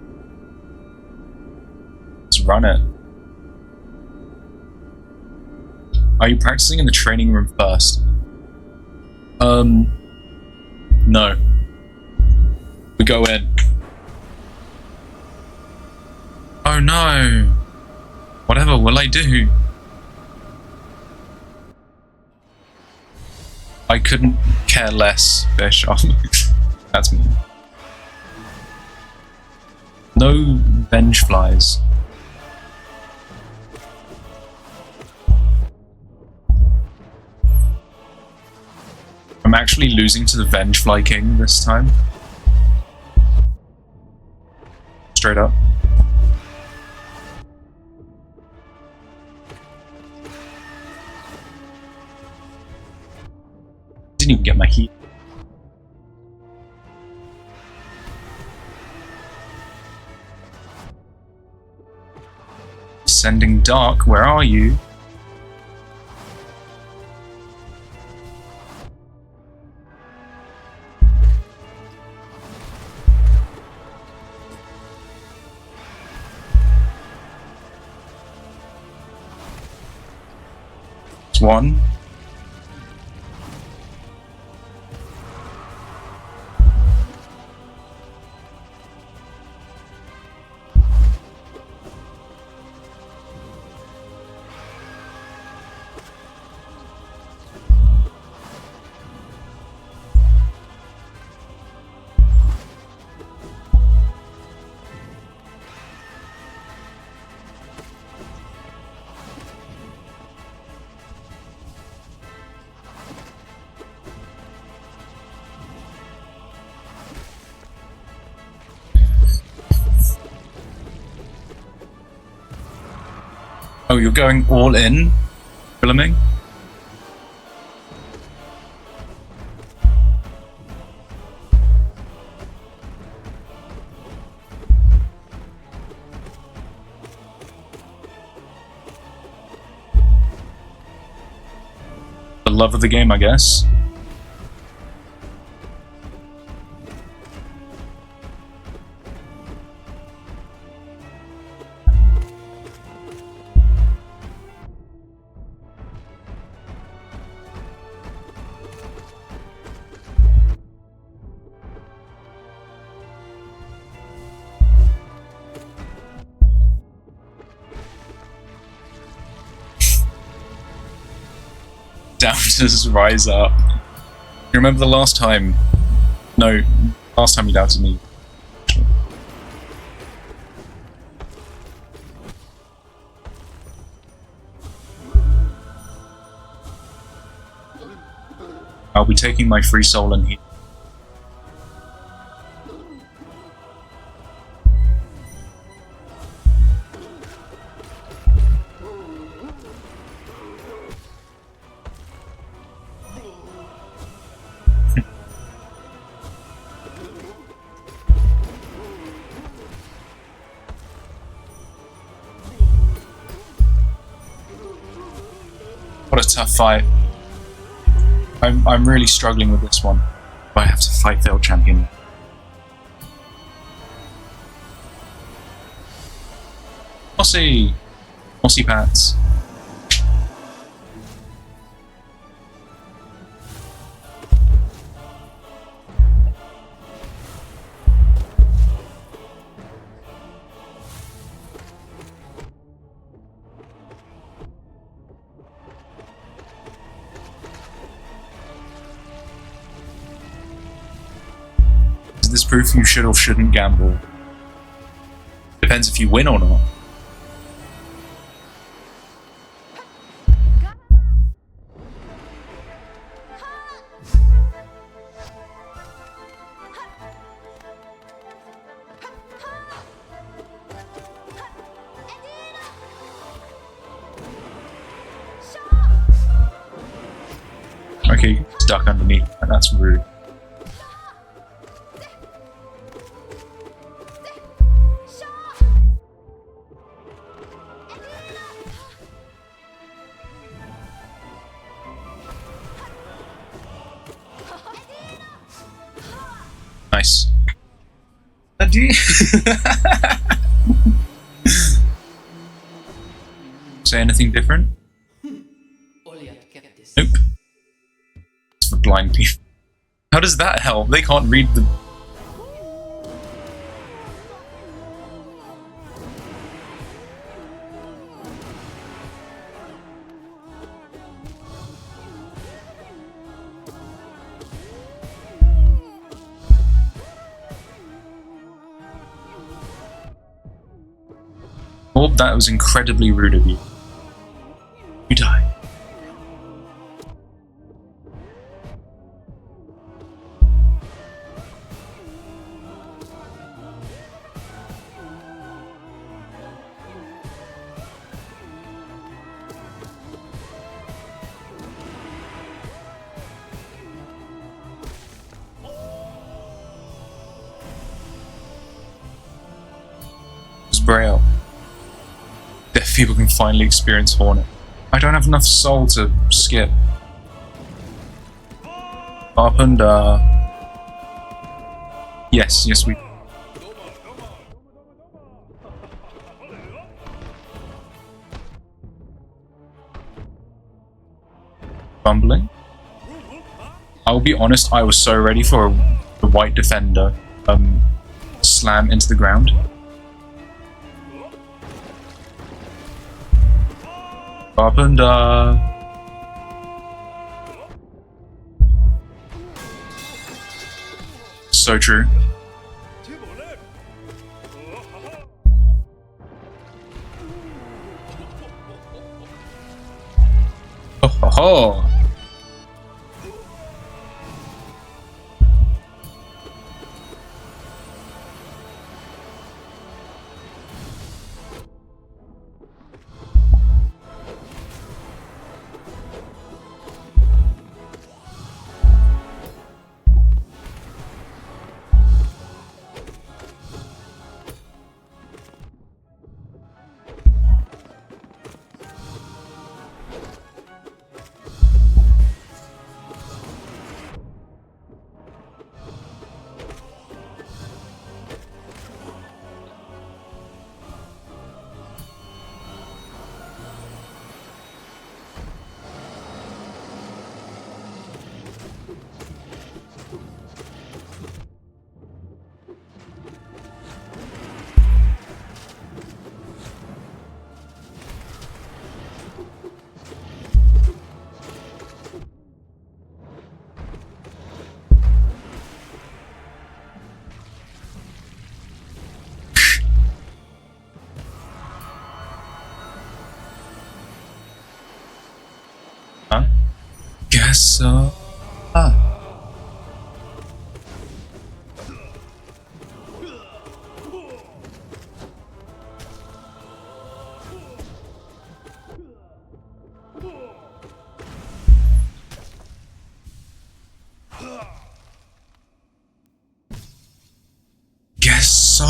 Let's run it. Are you practicing in the training room first? No. We go in. Oh no! Whatever will I do? I couldn't care less, fish. That's me. No venge flies. I'm actually losing to the Venge Fly King this time. Straight up. Didn't even get my heat. Sending Dark, where are you? It's one. Oh, you're going all in, Grillaming? The love of the game, I guess. Doubters rise up. You remember the last time? No, last time you doubted me. I'll be taking my free soul and heat. tough fight. I'm really struggling with this one. I have to fight failed champion. Mossy! Mossy Pats. Is this proof you should or shouldn't gamble? Depends if you win or not. Okay, stuck underneath, and that's rude. Nice. Say anything different? Nope. It's for blind people. How does that help? They can't read the... Oh, that was incredibly rude of you. You die. Braille. Deaf people can finally experience Hornet. I don't have enough soul to skip. Up and yes, we. Bumbling. I'll be honest, I was so ready for the white defender slam into the ground. Up and so true. Oh ho ho! Huh? Guess so. Guess so.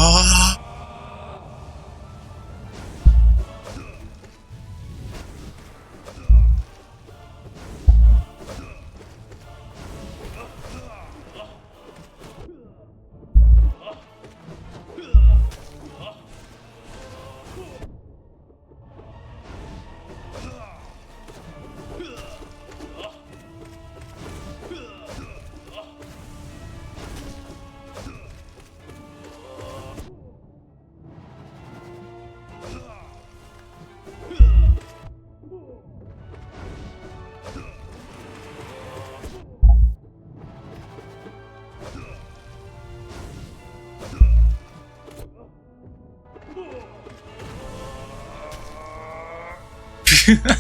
Finna.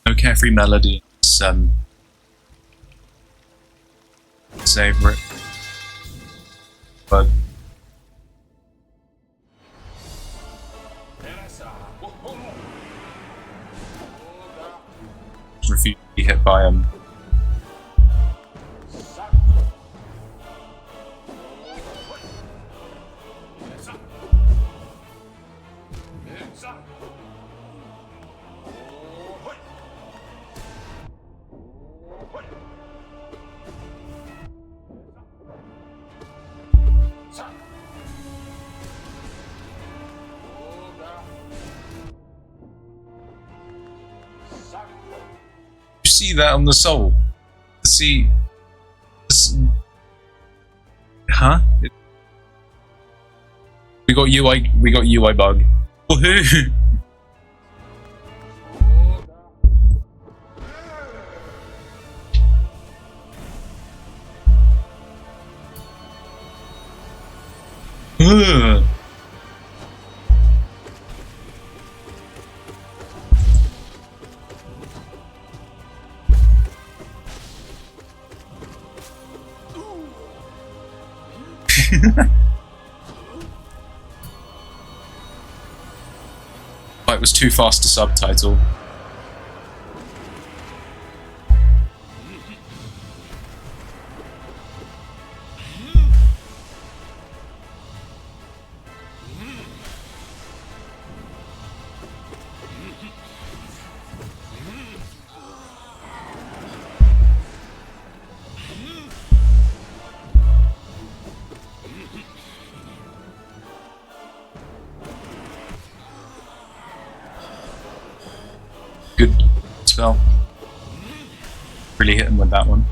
No carefree melody. It's, savor it. But refuse to be hit by him. You see that on the soul? See, huh? We got UI bug. Woohoo! Ugh. It was too fast to subtitle. Good spell. Really hit him with that one.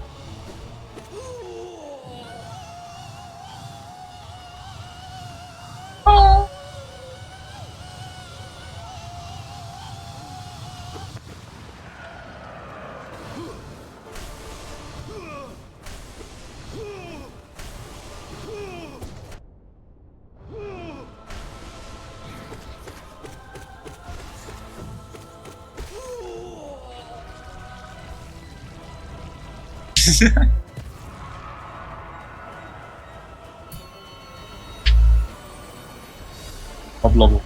Oblobble.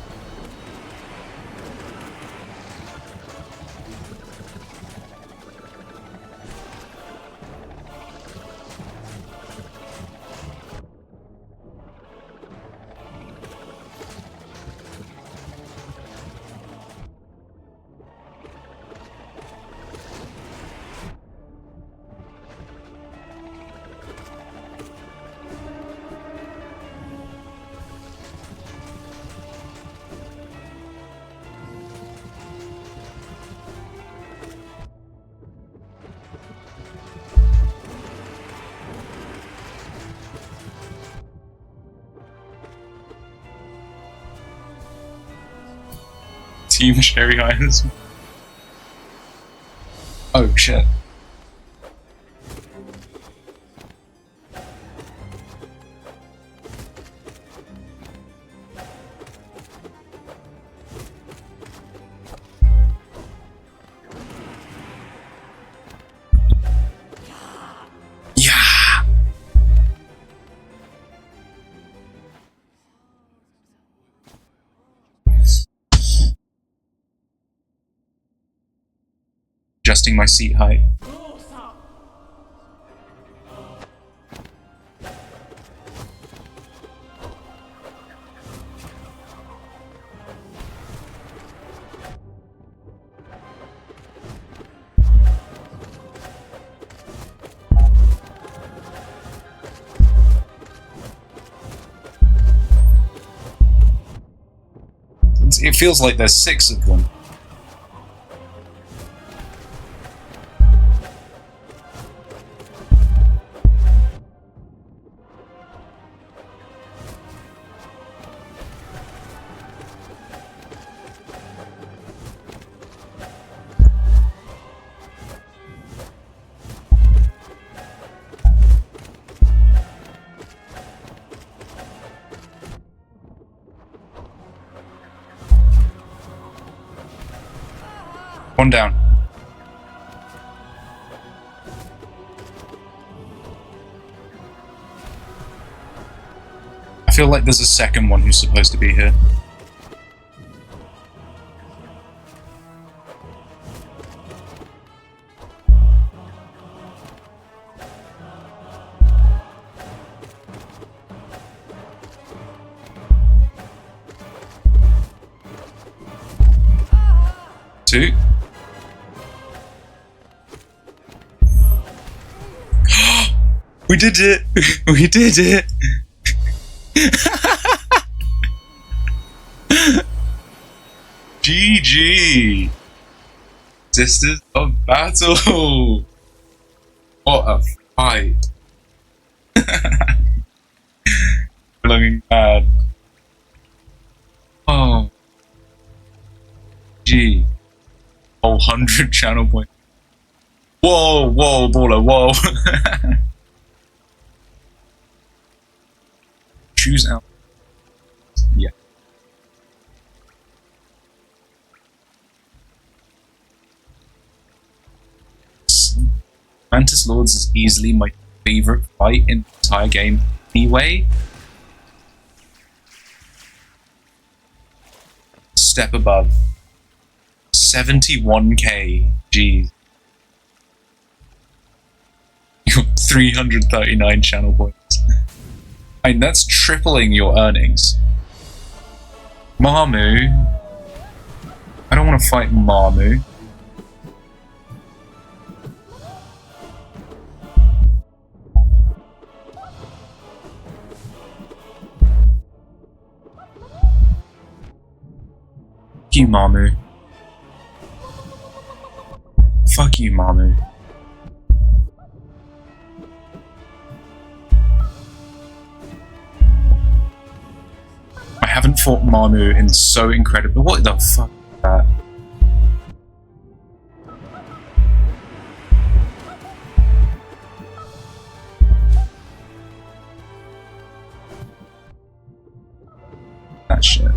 Team Cherry Irons. Oh shit. Yeah. Adjusting my seat height. It feels like there's 6 of them. Calm down. I feel like there's a second one who's supposed to be here. Two. We did it! We did it! GG! Sisters of Battle! What a fight! Looking bad. Oh. G. Oh, 100 channel points. Whoa, whoa, baller, whoa. Choose out. Yeah. Mantis Lords is easily my favorite fight in the entire game anyway. Step above. 71k. Jeez. You got 339 channel points. I mean, that's tripling your earnings. Marmu. I don't want to fight Marmu. Fuck you, Marmu. Fuck you, Marmu. I haven't fought Marmu in so incredible. What the fuck is that? That shit.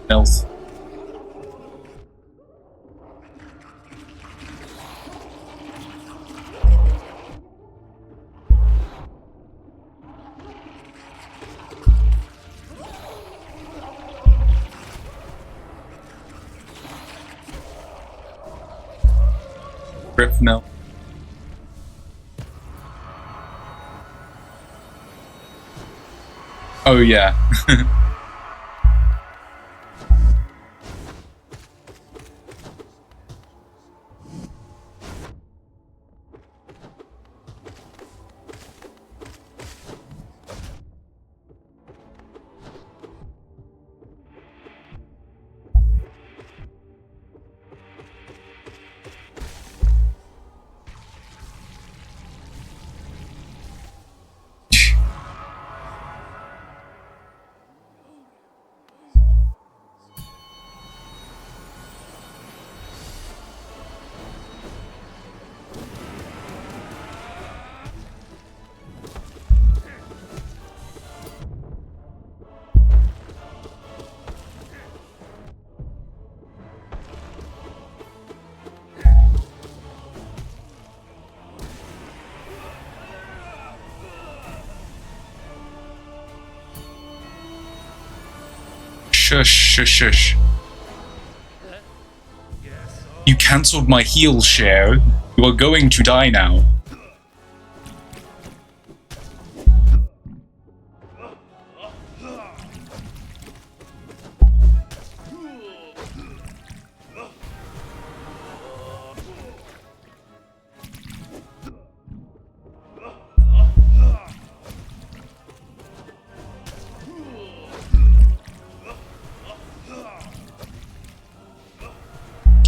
Health. Rip no. Oh yeah. Shush, shush, shush. You cancelled my heal share. You are going to die now.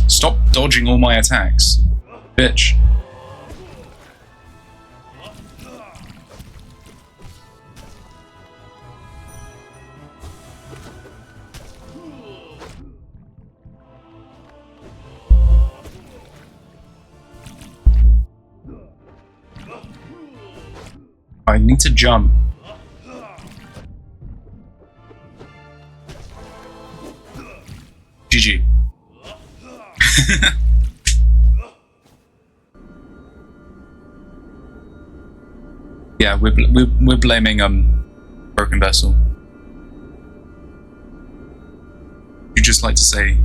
Stop dodging all my attacks, bitch. I need to jump. GG. Yeah, we're blaming Broken Vessel. You just like to say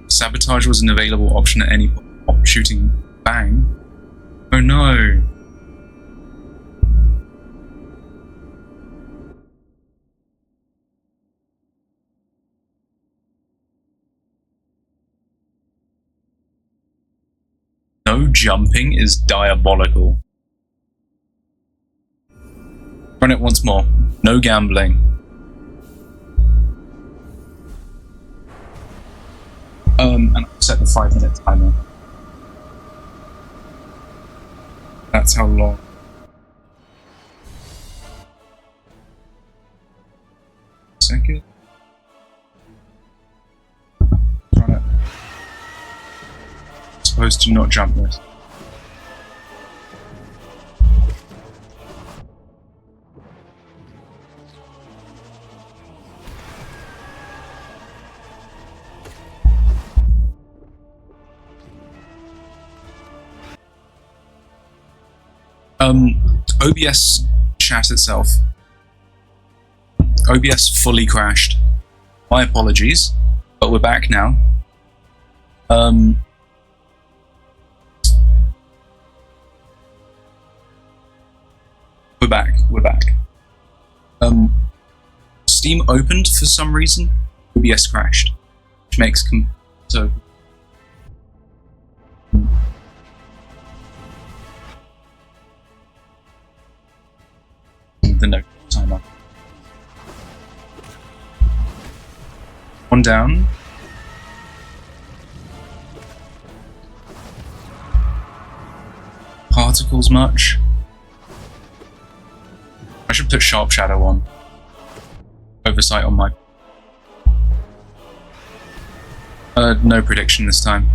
sabotage was an available option at any point. Shooting bang. Oh no. No jumping is diabolical. Run it once more. No gambling. And I'll set the 5-minute timer. That's how long. Second. Run it. Supposed to not jump this. OBS chat itself. OBS fully crashed. My apologies, but we're back now. We're back. Steam opened for some reason. OBS crashed, which makes so. The no timer. One down. Particles much. I should put Sharp Shadow on. Oversight on my... no prediction this time.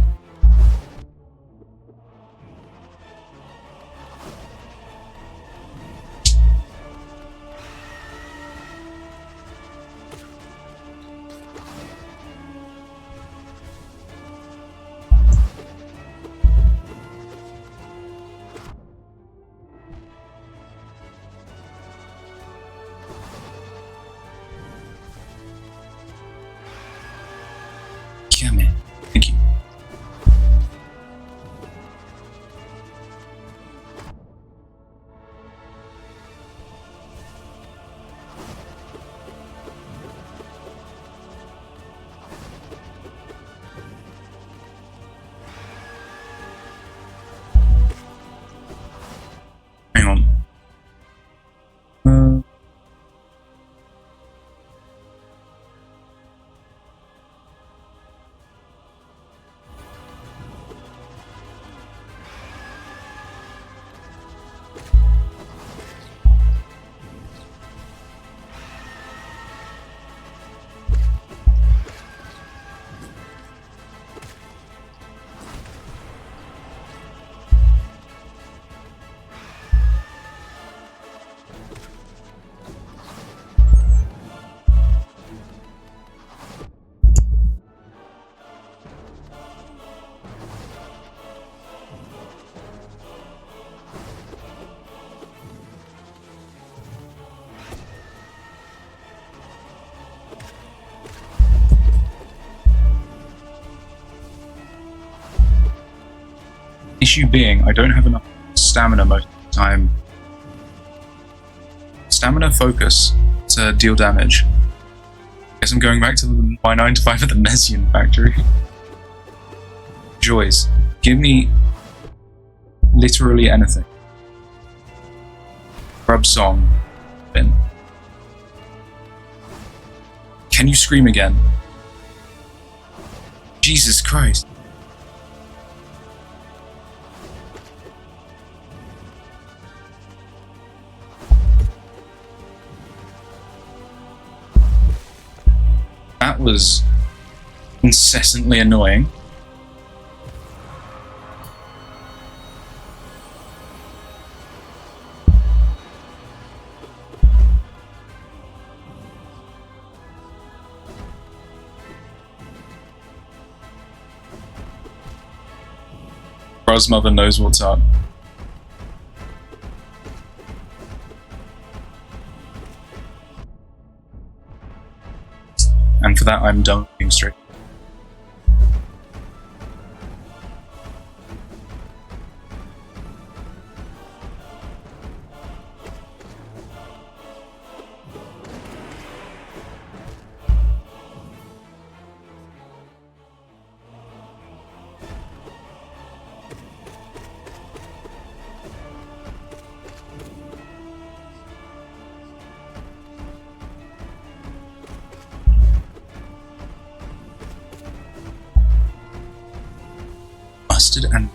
Thank you. Hang on. Issue being, I don't have enough stamina most of the time. Stamina focus to deal damage. Guess I'm going back to my 9 to 5 at the Mesian factory. Joys. Give me literally anything. Grub song. Bin. Can you scream again? Jesus Christ. That was incessantly annoying. Bruh's mother knows what's up. And for that, I'm done being straight. Mustard and...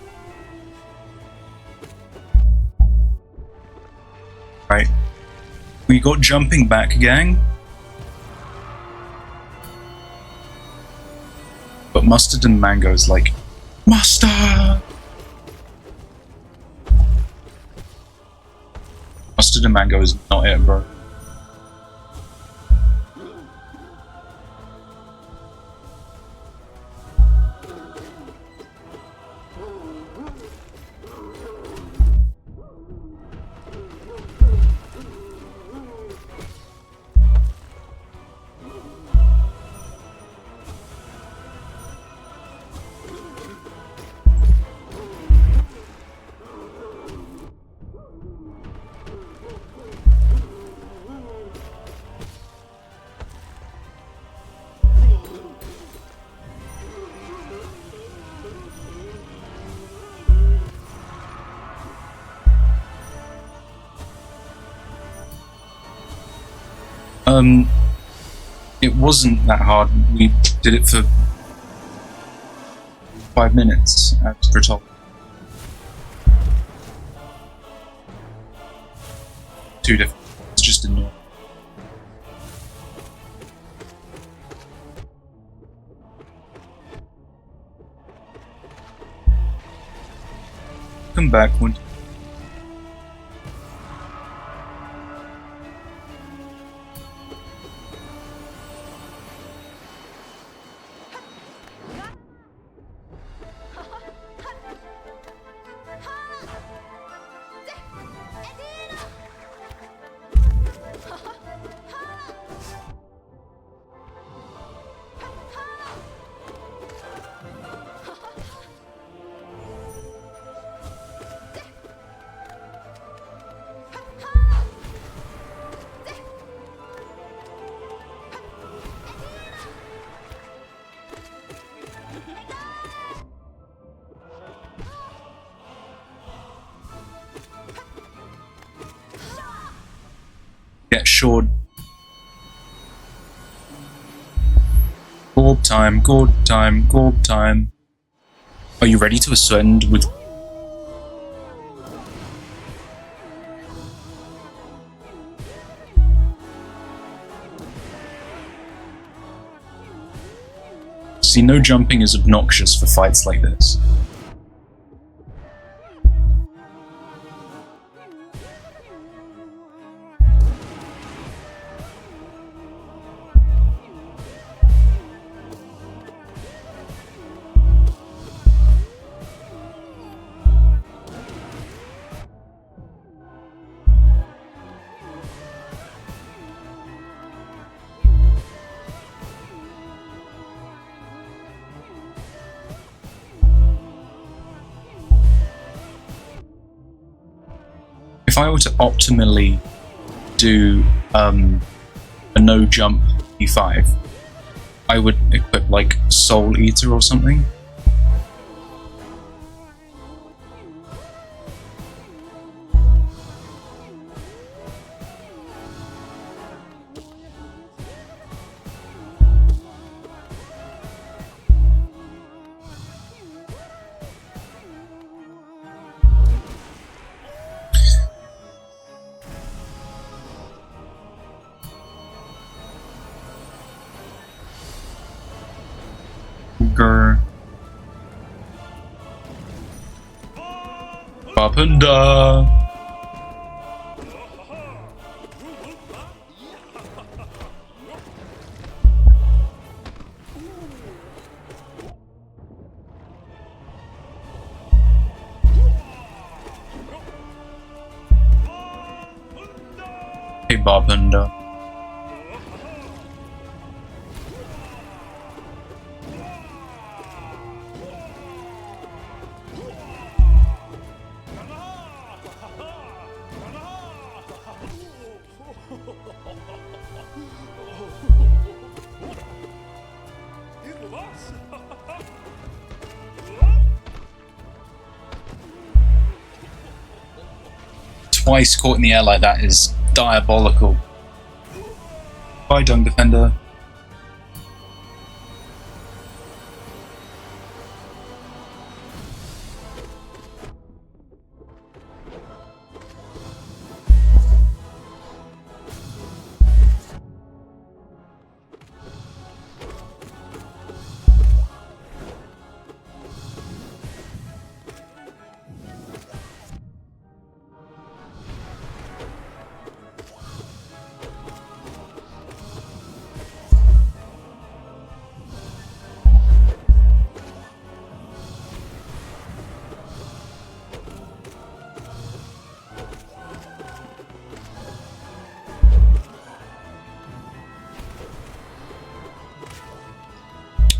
Right. We got jumping back, gang. But mustard and mango is like... Mustard! Mustard and mango is not it, bro. It wasn't that hard. We did it for 5 minutes, as per told. Two different. It's just a normal. Come back when. Get shored. Gorb time, gorb time, gorb time. Are you ready to ascend with... See, no jumping is obnoxious for fights like this. If I were to optimally do a no jump E5, I would equip like Soul Eater or something. Papanda. big Barbunda. Twice caught in the air like that is diabolical. Bye, Dung Defender.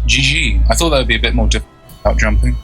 GG. I thought that would be a bit more difficult without jumping.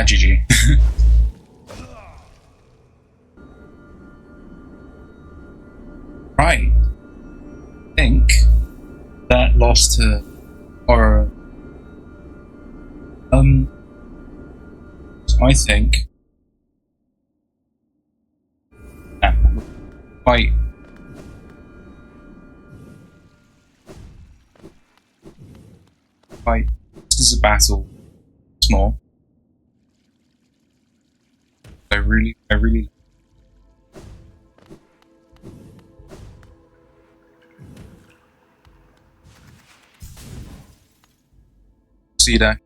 GG. Right. I think that lost to horror. I think quite this is a battle. Small. I really see you there.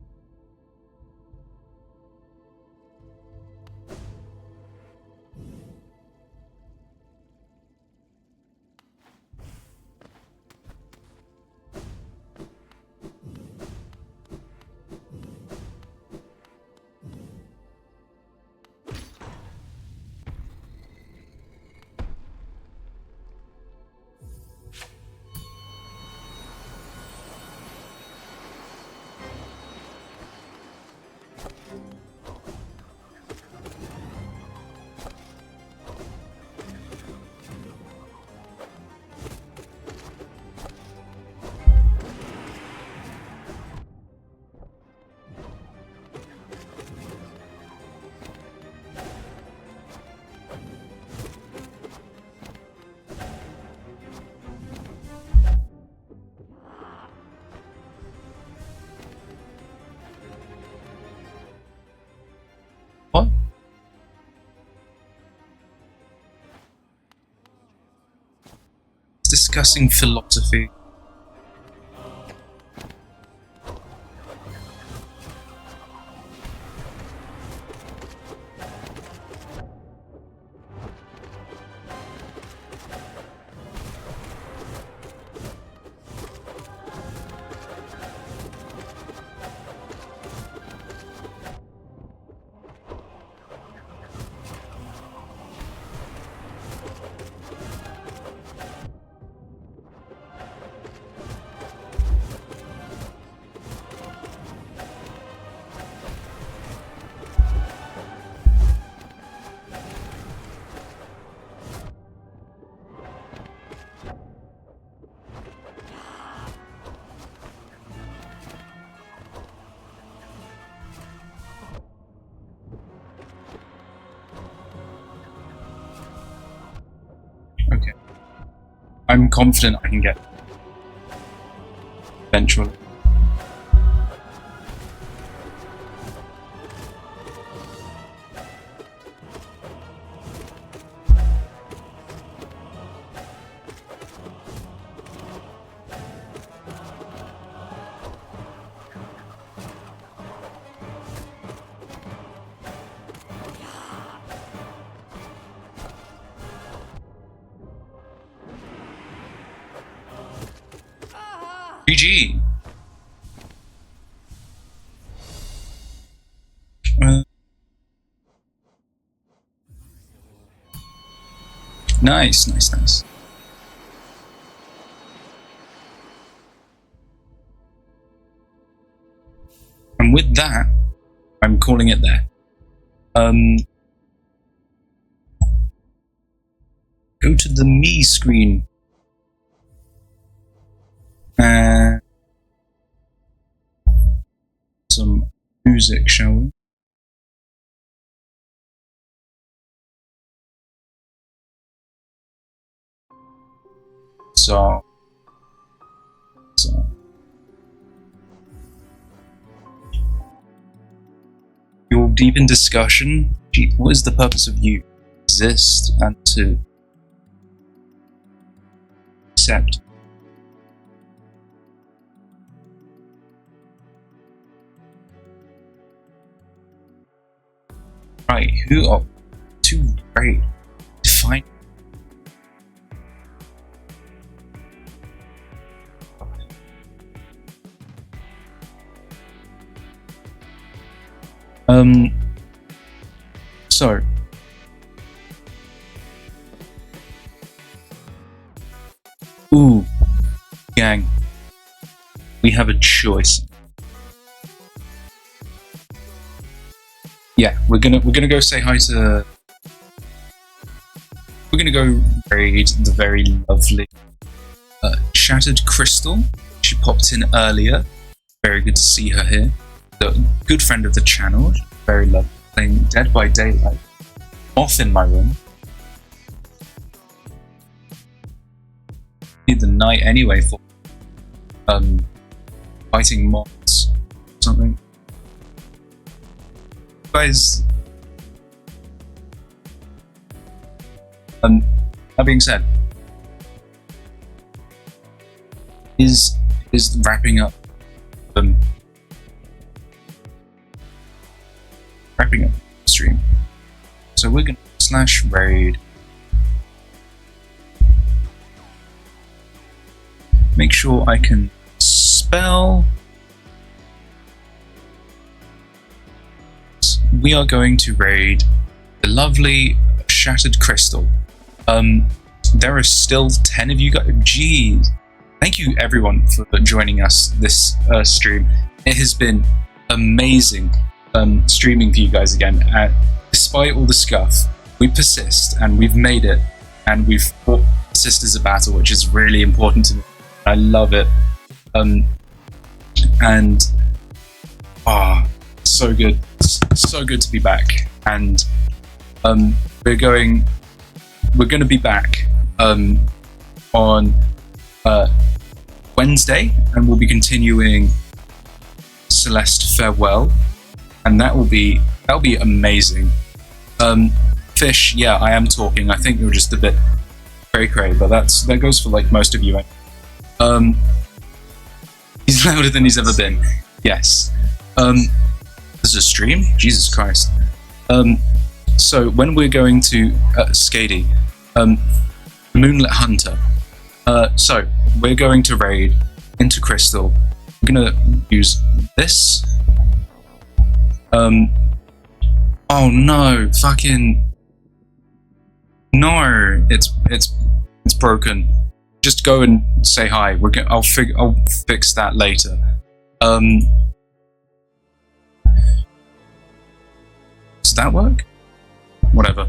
discussing philosophy. Okay. I'm confident I can get it. Eventually. GG. Nice. And with that, I'm calling it there. Go to the me screen. And some music, shall we? So you're deep in discussion. Gee, what is the purpose of you? Exist and to accept. Right, who are two very defined? So ooh, gang, we have a choice. Yeah, we're gonna go say hi to. We're gonna go raid the very lovely Shattered Crystal. She popped in earlier. Very good to see her here. A good friend of the channel. Very lovely. Playing Dead by Daylight. Off in my room. Need the night anyway for fighting mods or something. Guys, that being said, is wrapping up the stream. So we're gonna /raid. Make sure I can spell. We are going to raid the lovely Shattered Crystal. There are still 10 of you guys. Jeez. Thank you everyone for joining us this stream. It has been amazing streaming for you guys again. Despite all the scuff, we persist and we've made it, and we've fought Sisters of Battle, which is really important to me. I love it. And so good. So good to be back. And we're going to be back on Wednesday, and we'll be continuing Celeste Farewell, and that'll be amazing. Fish, yeah, I am talking. I think you're just a bit cray cray, but that goes for like most of you. He's louder than he's ever been. Yes. This is a stream? Jesus Christ. So when we're going to Skady, Moonlit Hunter. So we're going to raid into Crystal. We're gonna use this. Oh no, fucking no! It's broken. Just go and say hi. I'll fix that later. Does that work? Whatever.